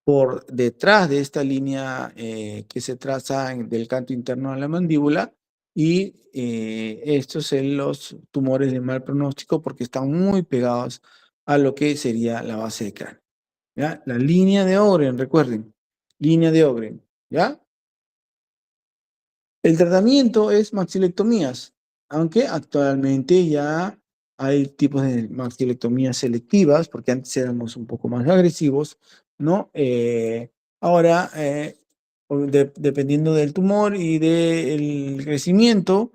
por detrás de esta línea que se traza del canto interno a la mandíbula, y estos son los tumores de mal pronóstico porque están muy pegados a lo que sería la base de cráneo, ¿ya? La línea de Ogren, recuerden, línea de Ogren, ¿ya? El tratamiento es maxilectomías, aunque actualmente ya hay tipos de maxilectomías selectivas, porque antes éramos un poco más agresivos, ¿no? Ahora, dependiendo del tumor y del crecimiento,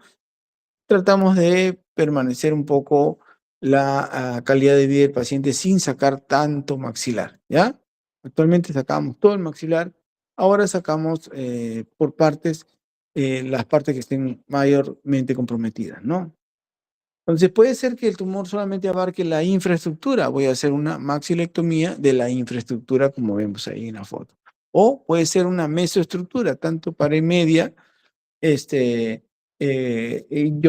tratamos de permanecer un poco la calidad de vida del paciente sin sacar tanto maxilar, ¿ya? Actualmente sacamos todo el maxilar, ahora sacamos por partes las partes que estén mayormente comprometidas, ¿no? Entonces puede ser que el tumor solamente abarque la infraestructura. Voy a hacer una maxilectomía de la infraestructura como vemos ahí en la foto. O puede ser una mesoestructura, tanto pared media, yo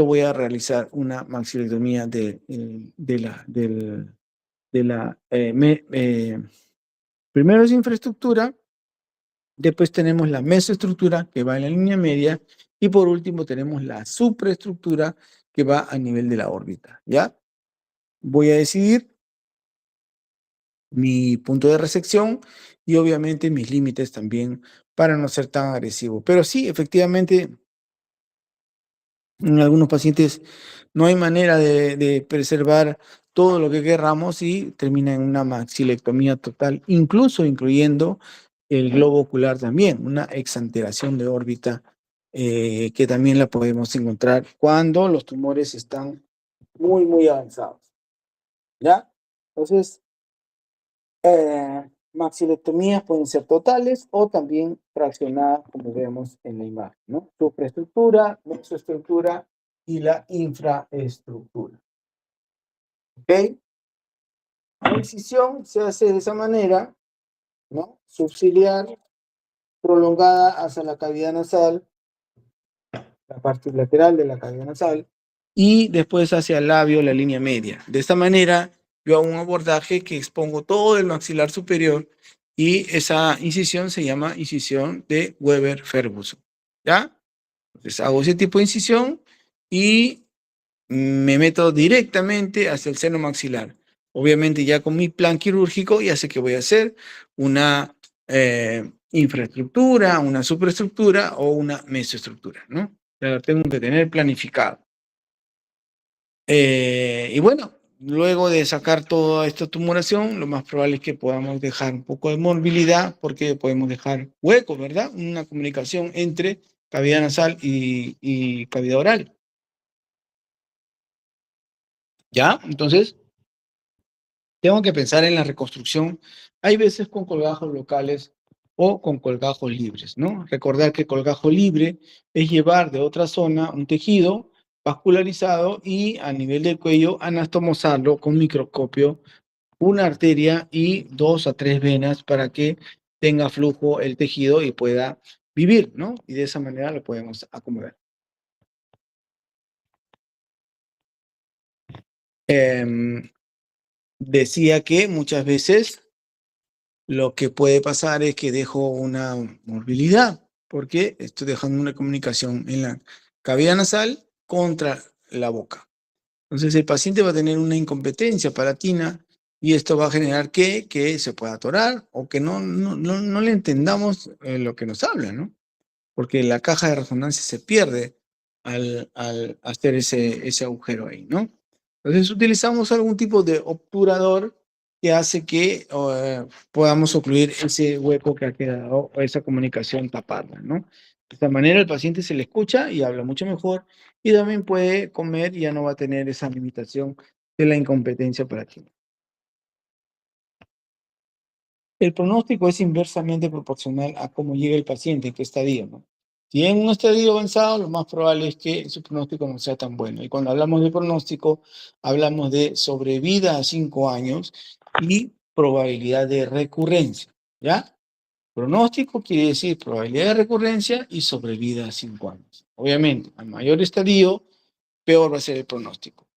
voy a realizar una maxilectomía primero es infraestructura, después tenemos la mesoestructura que va en la línea media y por último tenemos la supraestructura que va a nivel de la órbita, ¿ya? Voy a decidir mi punto de resección y obviamente mis límites también para no ser tan agresivo. Pero sí, efectivamente, en algunos pacientes no hay manera de preservar todo lo que querramos y termina en una maxilectomía total, incluso incluyendo el globo ocular también, una exanteración de órbita que también la podemos encontrar cuando los tumores están muy, muy avanzados. ¿Ya? Entonces, maxilectomías pueden ser totales o también fraccionadas, como vemos en la imagen, ¿no? Supraestructura, mesoestructura y la infraestructura. ¿Ok? La incisión se hace de esa manera, ¿no? Subciliar, prolongada hacia la cavidad nasal, la parte lateral de la cavidad nasal, y después hacia el labio, la línea media. De esta manera, yo hago un abordaje que expongo todo el maxilar superior y esa incisión se llama incisión de Weber-Ferguson. ¿Ya? Entonces hago ese tipo de incisión y me meto directamente hacia el seno maxilar. Obviamente ya con mi plan quirúrgico ya sé que voy a hacer una infraestructura, una superestructura o una mesoestructura, ¿no? La tengo que tener planificado. Y bueno, luego de sacar toda esta tumoración, lo más probable es que podamos dejar un poco de movilidad porque podemos dejar hueco, ¿verdad? Una comunicación entre cavidad nasal y cavidad oral. ¿Ya? Entonces, tengo que pensar en la reconstrucción. Hay veces con colgajos locales o con colgajos libres, ¿no? Recordar que colgajo libre es llevar de otra zona un tejido vascularizado y a nivel del cuello anastomosarlo con microscopio, una arteria y 2 a 3 venas para que tenga flujo el tejido y pueda vivir, ¿no? Y de esa manera lo podemos acomodar. Decía que muchas veces lo que puede pasar es que dejo una morbilidad, porque estoy dejando una comunicación en la cavidad nasal contra la boca. Entonces el paciente va a tener una incompetencia palatina y esto va a generar que se pueda atorar o que no le entendamos lo que nos habla, ¿no? Porque la caja de resonancia se pierde al hacer ese agujero ahí, ¿no? Entonces utilizamos algún tipo de obturador que hace que podamos ocluir ese hueco que ha quedado o esa comunicación tapada, ¿no? De esta manera el paciente se le escucha y habla mucho mejor y también puede comer y ya no va a tener esa limitación de la incompetencia operativa. El pronóstico es inversamente proporcional a cómo llega el paciente, en qué estadio, ¿no? Si en un estadio avanzado, lo más probable es que su pronóstico no sea tan bueno. Y cuando hablamos de pronóstico, hablamos de sobrevida a 5 años y probabilidad de recurrencia, ¿ya? Pronóstico quiere decir probabilidad de recurrencia y sobrevida a 5 años. Obviamente, a mayor estadio, peor va a ser el pronóstico.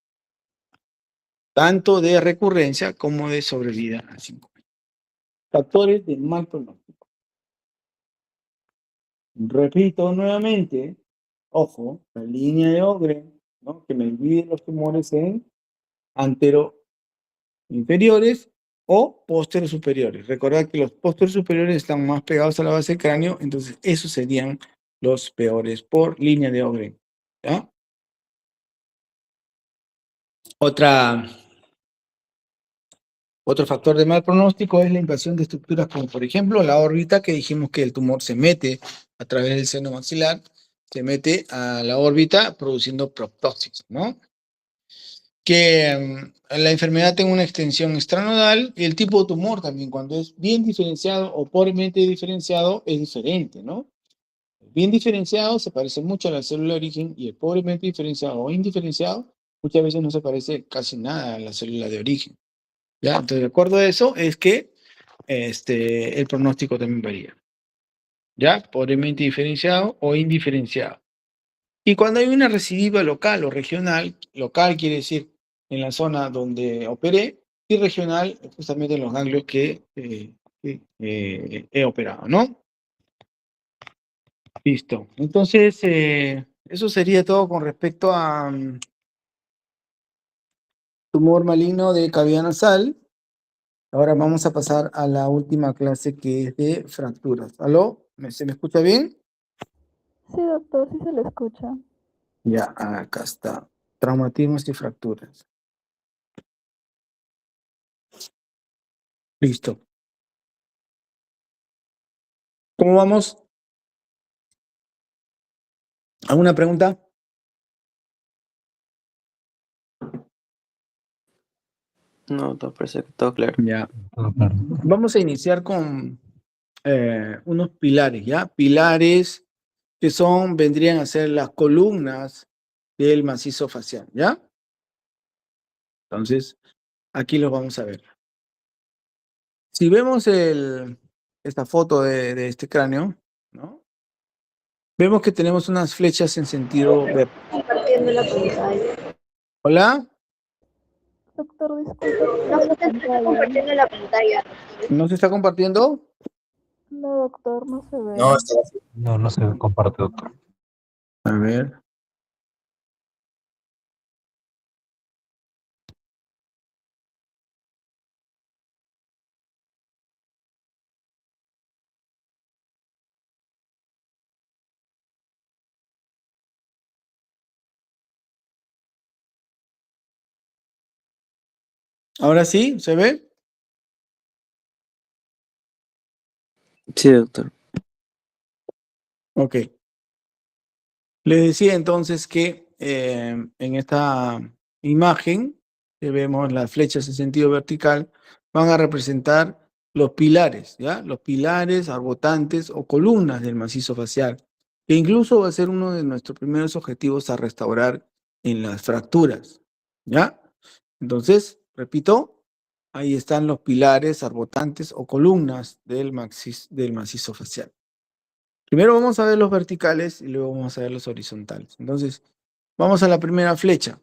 Tanto de recurrencia como de sobrevida a 5 años. Factores de mal pronóstico. Repito nuevamente, ojo, la línea de Ogren, ¿no? Que me divide los tumores en antero inferiores o pósteros superiores. Recordad que los pósteros superiores están más pegados a la base del cráneo, entonces esos serían los peores por línea de Ogren. ¿Ya? Otro factor de mal pronóstico es la invasión de estructuras como por ejemplo la órbita, que dijimos que el tumor se mete a través del seno maxilar, se mete a la órbita produciendo proptosis, ¿no? Que la enfermedad tenga una extensión extranodal y el tipo de tumor también, cuando es bien diferenciado o pobremente diferenciado, es diferente, ¿no? Bien diferenciado se parece mucho a la célula de origen y el pobremente diferenciado o indiferenciado muchas veces no se parece casi nada a la célula de origen. ¿Ya? Entonces, de acuerdo a eso, es que el pronóstico también varía. ¿Ya? Pobremente diferenciado o indiferenciado. Y cuando hay una recidiva local o regional, local quiere decir en la zona donde operé, y regional justamente en los ganglios que he operado, ¿no? Listo. Entonces, eso sería todo con respecto a tumor maligno de cavidad nasal. Ahora vamos a pasar a la última clase que es de fracturas. ¿Aló? ¿Se me escucha bien?
Sí, doctor, sí se le escucha.
Ya, acá está. Traumatismos y fracturas. Listo. ¿Cómo vamos? ¿Alguna pregunta?
No, doctor, parece que todo claro.
Ya. Vamos a iniciar con unos pilares, ¿ya? Pilares que vendrían a ser las columnas del macizo facial, ¿ya? Entonces, aquí los vamos a ver. Si vemos esta foto de este cráneo, ¿no? Vemos que tenemos unas flechas en sentido vertical.
Compartiendo la pantalla.
¿Hola?
Doctor, disculpe,
No
la
se está
pantalla.
compartiendo la pantalla.
¿No se está compartiendo?
No, doctor, no se ve.
No, está vacío.
No, no se comparte, doctor.
A ver. ¿Ahora sí? ¿Se ve?
Sí, doctor.
Ok. Les decía entonces que en esta imagen que vemos las flechas en sentido vertical van a representar los pilares, ¿ya? Los pilares, arbotantes o columnas del macizo facial, que incluso va a ser uno de nuestros primeros objetivos a restaurar en las fracturas, ¿ya? Entonces, repito, ahí están los pilares, arbotantes o columnas del macizo facial. Primero vamos a ver los verticales y luego vamos a ver los horizontales. Entonces, vamos a la primera flecha,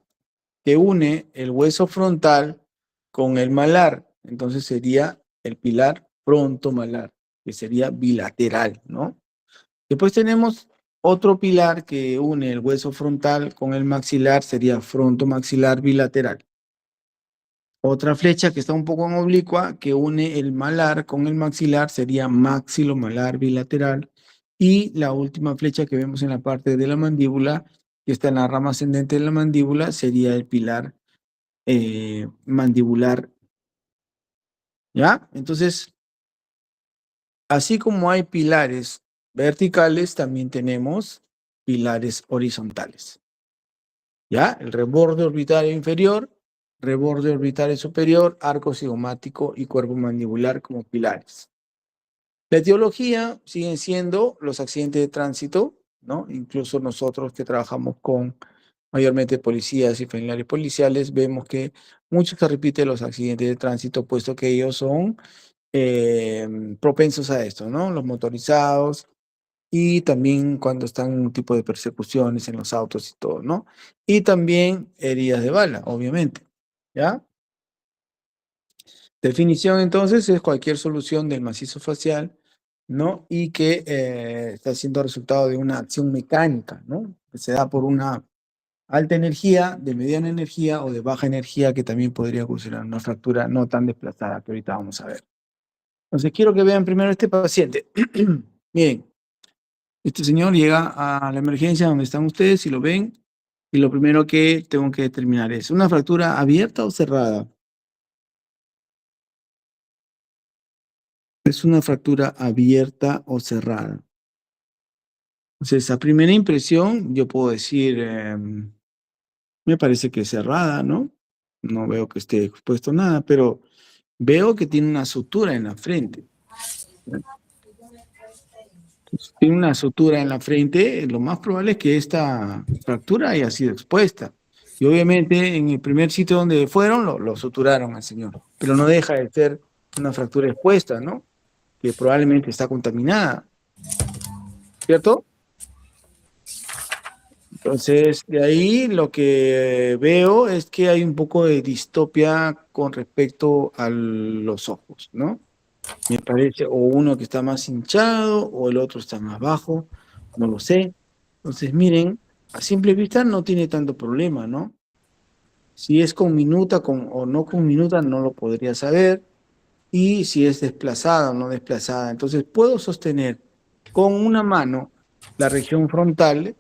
que une el hueso frontal con el malar. Entonces sería el pilar frontomalar, que sería bilateral, ¿no? Después tenemos otro pilar que une el hueso frontal con el maxilar, sería frontomaxilar bilateral. Otra flecha que está un poco en oblicua, que une el malar con el maxilar, sería maxilomalar bilateral. Y la última flecha que vemos en la parte de la mandíbula, que está en la rama ascendente de la mandíbula, sería el pilar mandibular. ¿Ya? Entonces, así como hay pilares verticales, también tenemos pilares horizontales. ¿Ya? El reborde orbitario inferior, reborde orbitario superior, arco cigomático y cuerpo mandibular como pilares. La etiología siguen siendo los accidentes de tránsito, ¿no? Incluso nosotros que trabajamos con mayormente policías y familiares policiales, vemos que muchos se repiten los accidentes de tránsito, puesto que ellos son propensos a esto, ¿no? Los motorizados, y también cuando están en un tipo de persecuciones en los autos y todo, ¿no? Y también heridas de bala, obviamente, ¿ya? Definición entonces es cualquier solución del macizo facial, ¿no? Y que está siendo resultado de una acción mecánica, ¿no? Que se da por una alta energía, de mediana energía o de baja energía que también podría ocasionar una fractura no tan desplazada que ahorita vamos a ver. Entonces quiero que vean primero este paciente. Miren. Este señor llega a la emergencia donde están ustedes y lo ven, y lo primero que tengo que determinar es, ¿una fractura abierta o cerrada? ¿Es una fractura abierta o cerrada? Entonces, a primera impresión, yo puedo decir, me parece que es cerrada, ¿no? No veo que esté expuesto nada, pero veo que tiene una sutura en la frente. Si tiene una sutura en la frente, lo más probable es que esta fractura haya sido expuesta. Y obviamente en el primer sitio donde fueron lo suturaron al señor, pero no deja de ser una fractura expuesta, ¿no? Que probablemente está contaminada, ¿cierto? Entonces, de ahí lo que veo es que hay un poco de distopia con respecto a los ojos, ¿no? Me parece, o uno que está más hinchado, o el otro está más bajo, no lo sé. Entonces, miren, a simple vista no tiene tanto problema, ¿no? Si es con minuta o no con minuta, no lo podría saber. Y si es desplazada o no desplazada. Entonces, puedo sostener con una mano la región frontal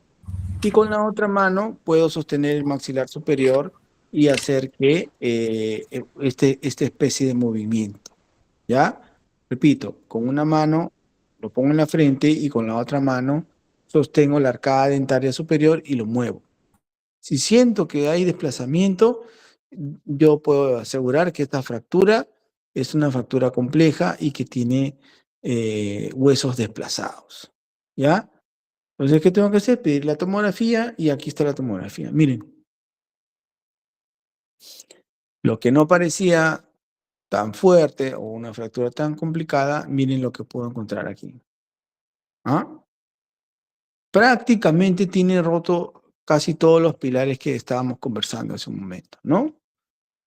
y con la otra mano puedo sostener el maxilar superior y hacer que esta especie de movimiento. ¿Ya? Repito, con una mano lo pongo en la frente y con la otra mano sostengo la arcada dentaria superior y lo muevo. Si siento que hay desplazamiento, yo puedo asegurar que esta fractura es una fractura compleja y que tiene huesos desplazados. ¿Ya? Entonces, ¿qué tengo que hacer? Pedir la tomografía y aquí está la tomografía. Miren, lo que no parecía tan fuerte o una fractura tan complicada, miren lo que puedo encontrar aquí. ¿Ah? Prácticamente tiene roto casi todos los pilares que estábamos conversando hace un momento, ¿no?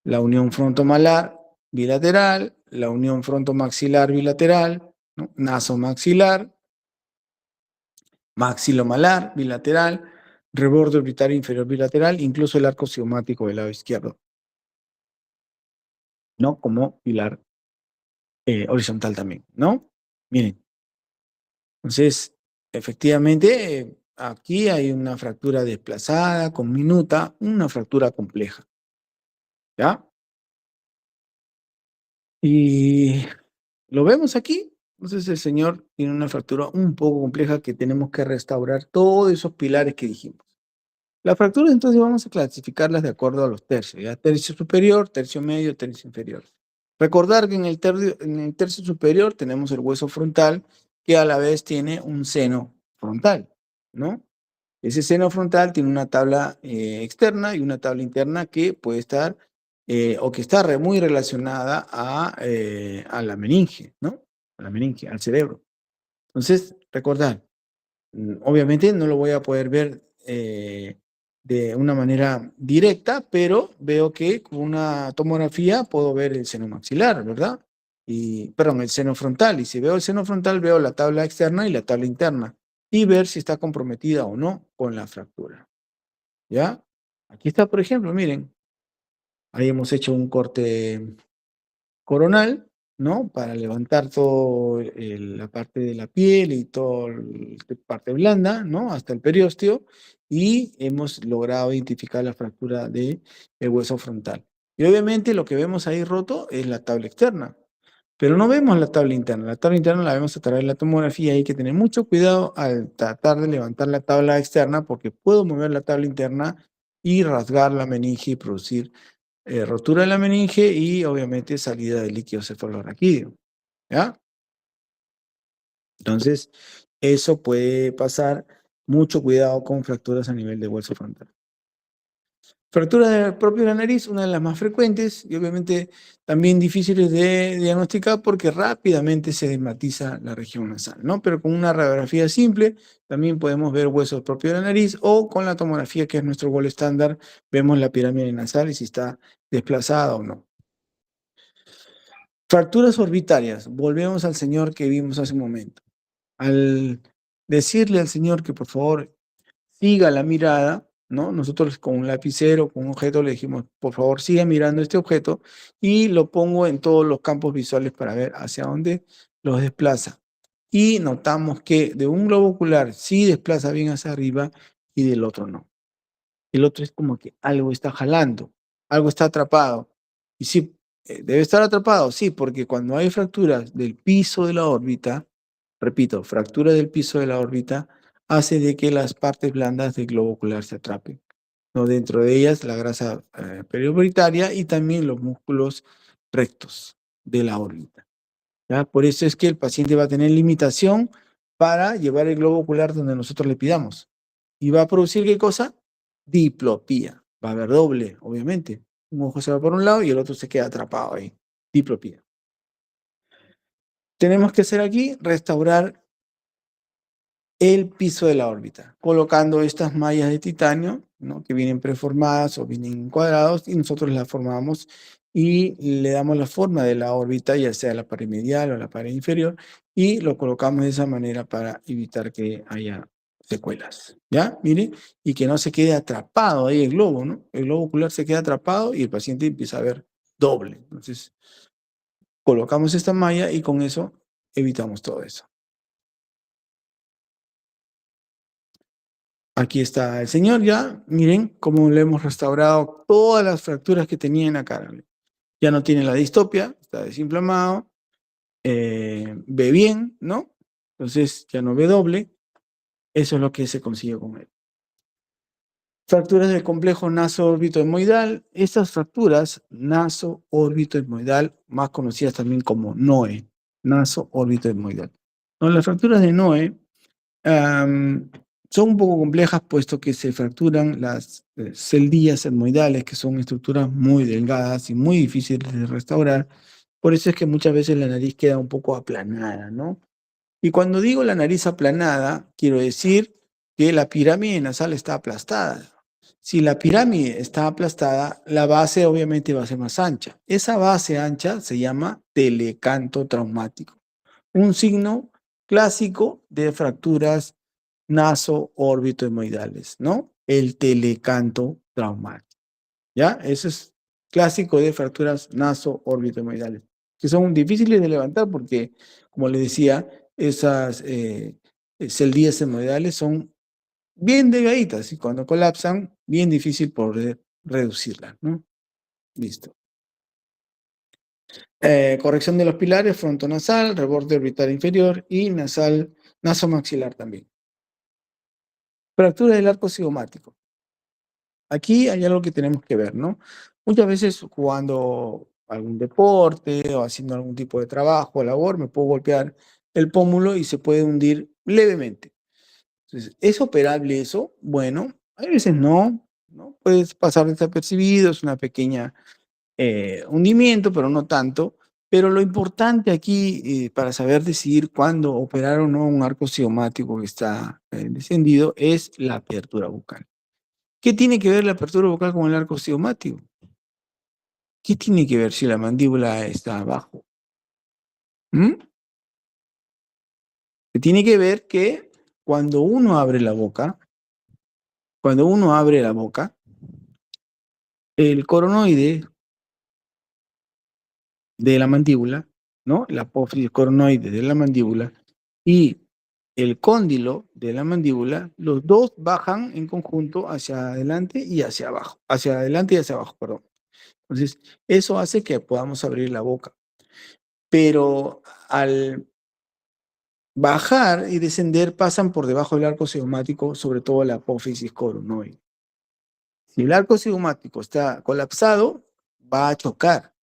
La unión frontomalar bilateral, la unión frontomaxilar bilateral, ¿no? Nasomaxilar, maxilomalar bilateral, reborde orbitario inferior bilateral, incluso el arco cigomático del lado izquierdo, ¿no? Como pilar horizontal también, ¿no? Miren, entonces, efectivamente, aquí hay una fractura desplazada, con minuta, una fractura compleja, ¿ya? Y lo vemos aquí. Entonces el señor tiene una fractura un poco compleja que tenemos que restaurar todos esos pilares que dijimos. Las fracturas entonces vamos a clasificarlas de acuerdo a los tercios, ¿ya? Tercio superior, tercio medio, tercio inferior. Recordar que en el tercio superior tenemos el hueso frontal que a la vez tiene un seno frontal, ¿no? Ese seno frontal tiene una tabla externa y una tabla interna que puede estar o que está muy relacionada a la meninge, ¿no? A la meninge, al cerebro. Entonces, recordar, obviamente no lo voy a poder ver de una manera directa, pero veo que con una tomografía puedo ver el seno maxilar, ¿verdad? Perdón, el seno frontal. Y si veo el seno frontal, veo la tabla externa y la tabla interna. Y ver si está comprometida o no con la fractura. ¿Ya? Aquí está, por ejemplo, miren. Ahí hemos hecho un corte coronal, ¿no? Para levantar toda la parte de la piel y toda la parte blanda, ¿no? Hasta el periósteo, y hemos logrado identificar la fractura del hueso frontal. Y obviamente lo que vemos ahí roto es la tabla externa, pero no vemos la tabla interna. La tabla interna la vemos a través de la tomografía y hay que tener mucho cuidado al tratar de levantar la tabla externa porque puedo mover la tabla interna y rasgar la meninge y producir rotura de la meninge y obviamente salida de líquido cefalorraquídeo, ¿ya? Entonces, eso puede pasar. Mucho cuidado con fracturas a nivel de hueso frontal. Fractura del propio de la nariz, una de las más frecuentes y obviamente también difíciles de diagnosticar porque rápidamente se desmatiza la región nasal, ¿no? Pero con una radiografía simple también podemos ver huesos propios de la nariz o con la tomografía, que es nuestro gol estándar, vemos la pirámide nasal y si está desplazada o no. Fracturas orbitarias. Volvemos al señor que vimos hace un momento. Al decirle al señor que por favor siga la mirada, ¿no? Nosotros con un lapicero, con un objeto, le dijimos, por favor, siga mirando este objeto y lo pongo en todos los campos visuales para ver hacia dónde los desplaza. Y notamos que de un globo ocular sí desplaza bien hacia arriba y del otro no. El otro es como que algo está jalando, algo está atrapado. Y sí, debe estar atrapado, sí, porque cuando hay fracturas del piso de la órbita, repito, fractura del piso de la órbita, hace de que las partes blandas del globo ocular se atrapen, ¿no? Dentro de ellas la grasa periorbitaria y también los músculos rectos de la órbita, ¿ya? Por eso es que el paciente va a tener limitación para llevar el globo ocular donde nosotros le pidamos. ¿Y va a producir qué cosa? Diplopía. va a haber doble, obviamente. Un ojo se va por un lado y el otro se queda atrapado ahí. Diplopía. Tenemos que hacer aquí, restaurar el piso de la órbita, colocando estas mallas de titanio, ¿no? Que vienen preformadas o vienen cuadrados, y nosotros las formamos y le damos la forma de la órbita, ya sea la pared medial o la pared inferior, y lo colocamos de esa manera para evitar que haya secuelas, ¿ya? Miren, y que no se quede atrapado ahí el globo, ¿no? El globo ocular se queda atrapado y el paciente empieza a ver doble. Entonces, colocamos esta malla y con eso evitamos todo eso. Aquí está el señor ya. Miren cómo le hemos restaurado todas las fracturas que tenía en la cara. Ya no tiene la distopia, está desinflamado, ve bien, ¿no? Entonces ya no ve doble. Eso es lo que se consigue con él. Fracturas del complejo naso-órbito-hemoidal. Estas fracturas naso-órbito-hemoidal, más conocidas también como NOE, naso-órbito-hemoidal. No, las fracturas de NOE son un poco complejas puesto que se fracturan las celdillas etmoidales, que son estructuras muy delgadas y muy difíciles de restaurar. Por eso es que muchas veces la nariz queda un poco aplanada, ¿no? Y cuando digo la nariz aplanada, quiero decir que la pirámide nasal está aplastada. Si la pirámide está aplastada, la base obviamente va a ser más ancha. Esa base ancha se llama telecanto traumático, un signo clásico de fracturas naso-órbito-hemoidales, ¿no? El telecanto traumático, ¿ya? Eso es clásico de fracturas naso-órbito-hemoidales, que son difíciles de levantar porque, como les decía, esas celdillas hemoidales son bien delgaditas y cuando colapsan, bien difícil poder reducirlas, ¿no? Listo. Corrección de los pilares, frontonasal, reborde orbital inferior y nasal, nasomaxilar también. Fractura del arco cigomático. Aquí hay algo que tenemos que ver, ¿no? Muchas veces jugando algún deporte o haciendo algún tipo de trabajo o labor, me puedo golpear el pómulo y se puede hundir levemente. Entonces, ¿es operable eso? Bueno, a veces no, ¿no? Puedes pasar desapercibido, es una pequeña hundimiento, pero no tanto. Pero lo importante aquí para saber decidir cuándo operar o no un arco cigomático que está descendido es la apertura bucal. ¿Qué tiene que ver la apertura bucal con el arco cigomático? ¿Qué tiene que ver si la mandíbula está abajo? ¿Mm? Que tiene que ver que cuando uno abre la boca, el coronoide de la mandíbula, ¿no? La apófisis coronoide de la mandíbula y el cóndilo de la mandíbula, los dos bajan en conjunto hacia adelante y hacia abajo, hacia adelante y hacia abajo, perdón. Entonces, eso hace que podamos abrir la boca. Pero al bajar y descender pasan por debajo del arco cigomático, sobre todo la apófisis coronoide. Si el arco cigomático está colapsado, va a chocar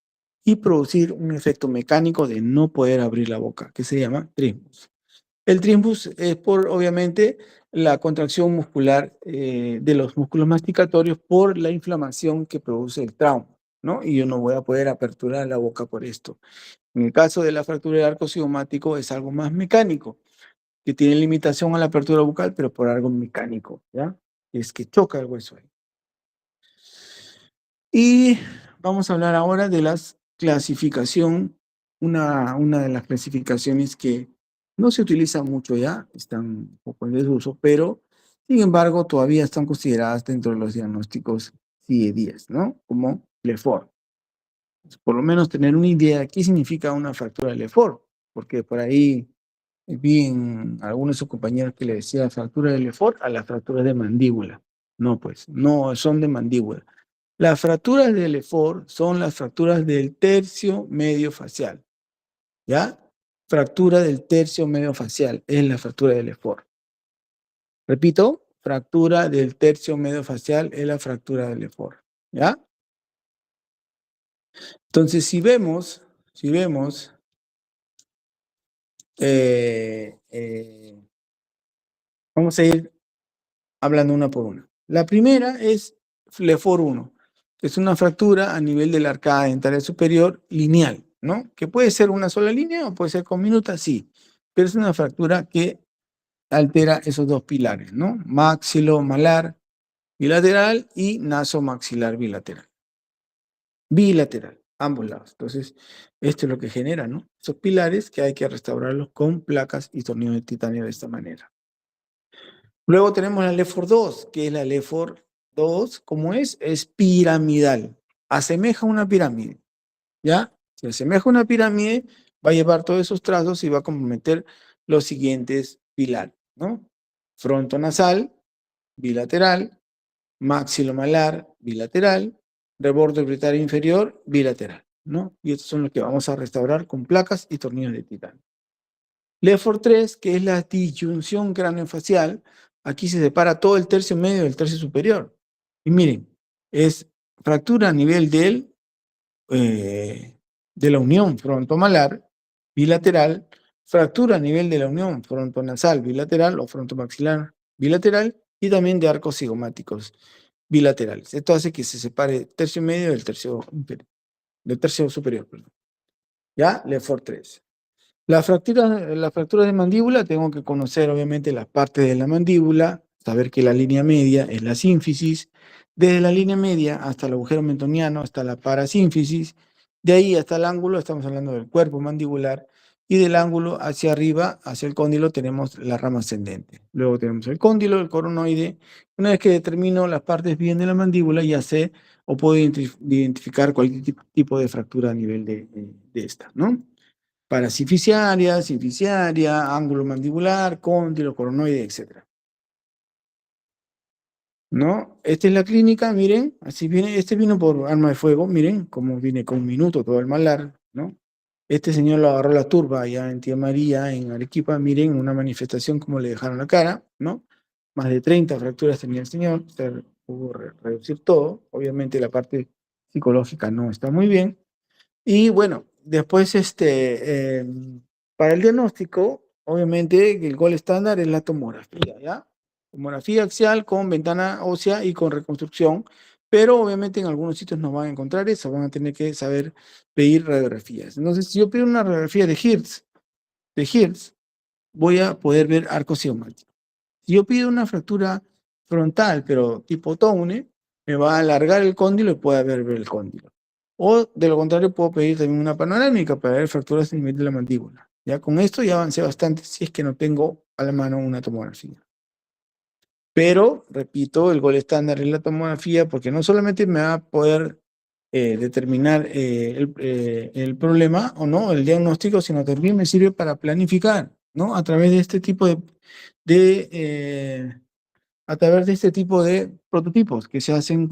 y producir un efecto mecánico de no poder abrir la boca, que se llama trismus. El trismus es por, obviamente, la contracción muscular de los músculos masticatorios por la inflamación que produce el trauma, ¿no? Y yo no voy a poder aperturar la boca por esto. En el caso de la fractura del arco cigomático es algo más mecánico, que tiene limitación a la apertura bucal, pero por algo mecánico, ¿ya? Es que choca el hueso ahí. Y vamos a hablar ahora de la clasificación, una de las clasificaciones que no se utiliza mucho ya, están un poco en desuso, pero sin embargo todavía están consideradas dentro de los diagnósticos CIE-10, ¿no? Como Lefort. Por lo menos tener una idea de qué significa una fractura de Lefort, porque por ahí vi en algunos de sus compañeros que le decía fractura de Lefort a las fracturas de mandíbula. No, pues, no son de mandíbula. Las fracturas de Lefort son las fracturas del tercio medio facial, ¿ya? Fractura del tercio medio facial es la fractura de Lefort. Repito, fractura del tercio medio facial es la fractura de Lefort, ¿ya? Entonces, si vemos, vamos a ir hablando una por una. La primera es LEFOR 1. Es una fractura a nivel de la arcada dentaria superior lineal, ¿no? Que puede ser una sola línea o puede ser conminuta, sí. Pero es una fractura que altera esos dos pilares, ¿no? Maxilomalar bilateral y nasomaxilar bilateral. Bilateral, ambos lados. Entonces, esto es lo que genera, ¿no? Esos pilares que hay que restaurarlos con placas y tornillos de titanio de esta manera. Luego tenemos la LEFOR 2, que es la LEFOR 2, ¿cómo es? Es piramidal. Asemeja una pirámide, ¿ya? Si asemeja una pirámide, va a llevar todos esos trazos y va a comprometer los siguientes pilares, ¿no? Frontonasal, bilateral, maxilomalar, bilateral, reborde uretrario inferior, bilateral, ¿no? Y estos son los que vamos a restaurar con placas y tornillos de titanio. LEFOR 3, que es la disyunción craneofacial, aquí se separa todo el tercio medio del tercio superior. Y miren, es fractura a nivel de la unión frontomalar bilateral, fractura a nivel de la unión frontonasal bilateral o frontomaxilar bilateral y también de arcos cigomáticos bilaterales. Esto hace que se separe el tercio medio del tercio superior. Perdón. ¿Ya? LEFOR 3. La fractura de mandíbula, tengo que conocer obviamente las partes de la mandíbula, saber que la línea media es la sínfisis, desde la línea media hasta el agujero mentoniano, hasta la parasínfisis, de ahí hasta el ángulo, estamos hablando del cuerpo mandibular, y del ángulo hacia arriba, hacia el cóndilo, tenemos la rama ascendente. Luego tenemos el cóndilo, el coronoide. Una vez que determino las partes bien de la mandíbula, ya sé o puedo identificar cualquier tipo de fractura a nivel de esta, ¿no? Parasínfisis, sinfisiaria, ángulo mandibular, cóndilo, coronoide, etc. ¿No? Esta es la clínica, miren, así viene, este vino por arma de fuego, miren, cómo viene con un minuto todo el malar, ¿no? Este señor lo agarró la turba allá en Tía María, en Arequipa, miren, una manifestación como le dejaron la cara, ¿no? Más de 30 fracturas tenía el señor, se pudo reducir todo, obviamente la parte psicológica no está muy bien. Y bueno, después para el diagnóstico, obviamente el gol estándar es la tomografía, ¿ya? Tomografía axial con ventana ósea y con reconstrucción, pero obviamente en algunos sitios no van a encontrar eso, van a tener que saber pedir radiografías. Entonces, si yo pido una radiografía de Hirtz, voy a poder ver arco cigomático. Si yo pido una fractura frontal, pero tipo Towne, me va a alargar el cóndilo y puede ver el cóndilo. O de lo contrario, puedo pedir también una panorámica para ver fracturas a nivel de la mandíbula. Ya con esto ya avancé bastante si es que no tengo a la mano una tomografía. Pero, repito, el gol estándar es la tomografía porque no solamente me va a poder determinar el problema o no, el diagnóstico, sino también me sirve para planificar, ¿no? A través de este tipo a través de este tipo de prototipos que se hacen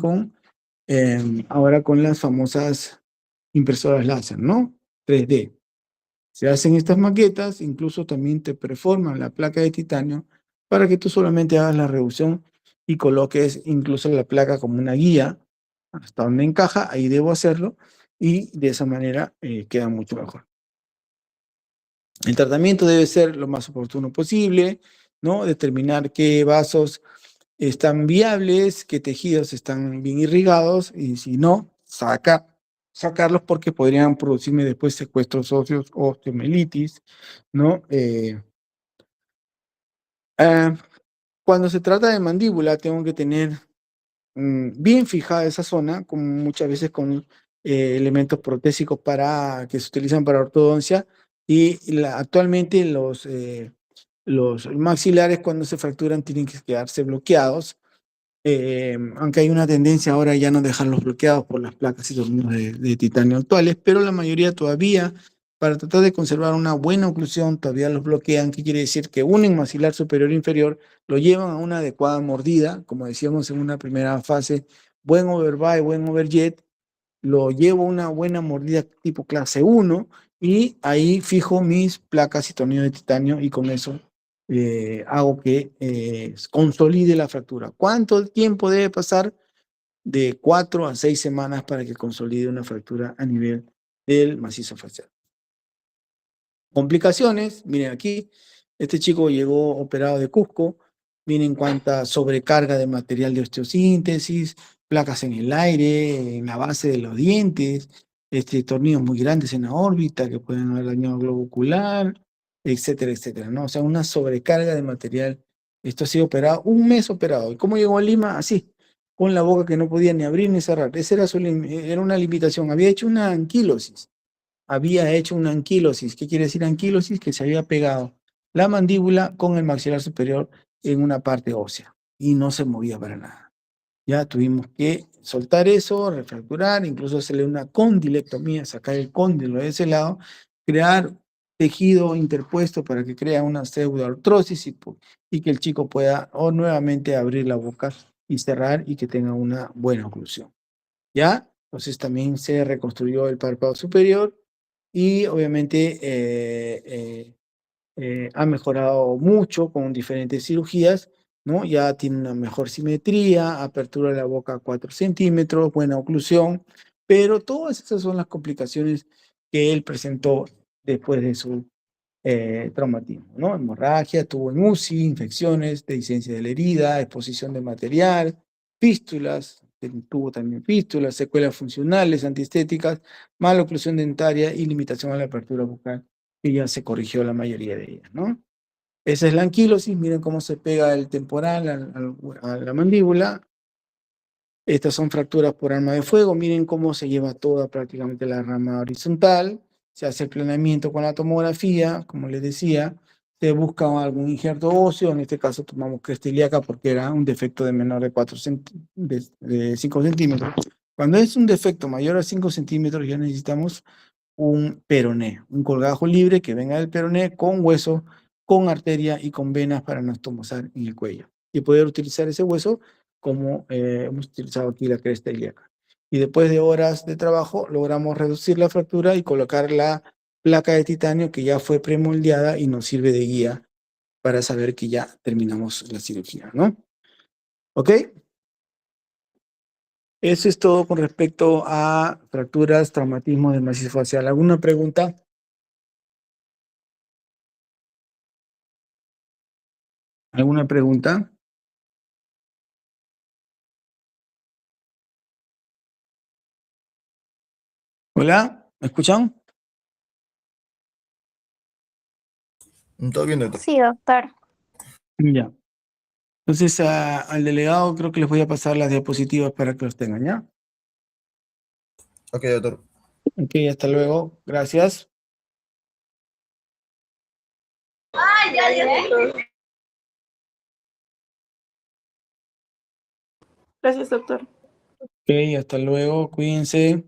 ahora con las famosas impresoras láser, ¿no? 3D. Se hacen estas maquetas, incluso también te preforman la placa de titanio para que tú solamente hagas la reducción y coloques incluso la placa como una guía hasta donde encaja, ahí debo hacerlo y de esa manera queda mucho mejor. El tratamiento debe ser lo más oportuno posible, ¿no? Determinar qué vasos están viables, qué tejidos están bien irrigados y si no, sacarlos porque podrían producirme después secuestros óseos o osteomelitis, ¿no? Cuando se trata de mandíbula, tengo que tener bien fijada esa zona, como muchas veces con elementos protésicos que se utilizan para ortodoncia, y actualmente los maxilares cuando se fracturan tienen que quedarse bloqueados, aunque hay una tendencia ahora ya no dejarlos bloqueados por las placas y tornillos de titanio actuales, pero la mayoría todavía, para tratar de conservar una buena oclusión, todavía los bloquean. ¿Qué quiere decir? Que unen maxilar superior e inferior, lo llevan a una adecuada mordida, como decíamos en una primera fase, buen overbite, buen overjet, lo llevo a una buena mordida tipo clase 1 y ahí fijo mis placas y tornillos de titanio y con eso hago que consolide la fractura. ¿Cuánto tiempo debe pasar? De 4 a 6 semanas para que consolide una fractura a nivel del macizo facial. Complicaciones, miren aquí, este chico llegó operado de Cusco, miren cuánta sobrecarga de material de osteosíntesis, placas en el aire, en la base de los dientes, tornillos muy grandes en la órbita que pueden haber dañado el globo ocular, etcétera, etcétera, ¿no? O sea, una sobrecarga de material. Esto ha sido operado, un mes operado. ¿Y cómo llegó a Lima? Así, con la boca que no podía ni abrir ni cerrar. Esa era, era una limitación. Había hecho una anquilosis. Había hecho una anquilosis. ¿Qué quiere decir anquilosis? Que se había pegado la mandíbula con el maxilar superior en una parte ósea y no se movía para nada. Ya tuvimos que soltar eso, refracturar, incluso hacerle una condilectomía, sacar el cóndilo de ese lado, crear tejido interpuesto para que crea una pseudoartrosis y que el chico pueda o nuevamente abrir la boca y cerrar y que tenga una buena oclusión. ¿Ya? Entonces también se reconstruyó el párpado superior y obviamente ha mejorado mucho con diferentes cirugías, ¿no? Ya tiene una mejor simetría, apertura de la boca a 4 centímetros, buena oclusión, pero todas esas son las complicaciones que él presentó después de su traumatismo, ¿no? Hemorragia, tuvo en UCI, infecciones, dehiscencia de la herida, exposición de material, fístulas, tuvo también fístulas, secuelas funcionales, antiestéticas, mala oclusión dentaria y limitación a la apertura bucal, que ya se corrigió la mayoría de ellas, ¿no? Esa es la anquilosis, miren cómo se pega el temporal a la mandíbula. Estas son fracturas por arma de fuego, miren cómo se lleva toda prácticamente la rama horizontal, se hace el planeamiento con la tomografía, como les decía, se busca algún injerto óseo, en este caso tomamos cresta ilíaca porque era un defecto de menor de 5 centímetros. Cuando es un defecto mayor a 5 centímetros ya necesitamos un peroné, un colgajo libre que venga del peroné con hueso, con arteria y con venas para no estomazar en el cuello. Y poder utilizar ese hueso como hemos utilizado aquí la cresta ilíaca. Y después de horas de trabajo logramos reducir la fractura y colocar la placa de titanio que ya fue premoldeada y nos sirve de guía para saber que ya terminamos la cirugía, ¿no? ¿Ok? Eso es todo con respecto a fracturas, traumatismo del macizo facial. ¿Alguna pregunta? ¿Alguna pregunta? ¿Hola? ¿Me escuchan?
Todo bien, doctor.
Sí, doctor.
Ya. Entonces al delegado creo que les voy a pasar las diapositivas para que los tengan, ¿ya?
Ok, doctor.
Ok, hasta luego. Gracias.
Gracias, doctor.
Ok, hasta luego. Cuídense.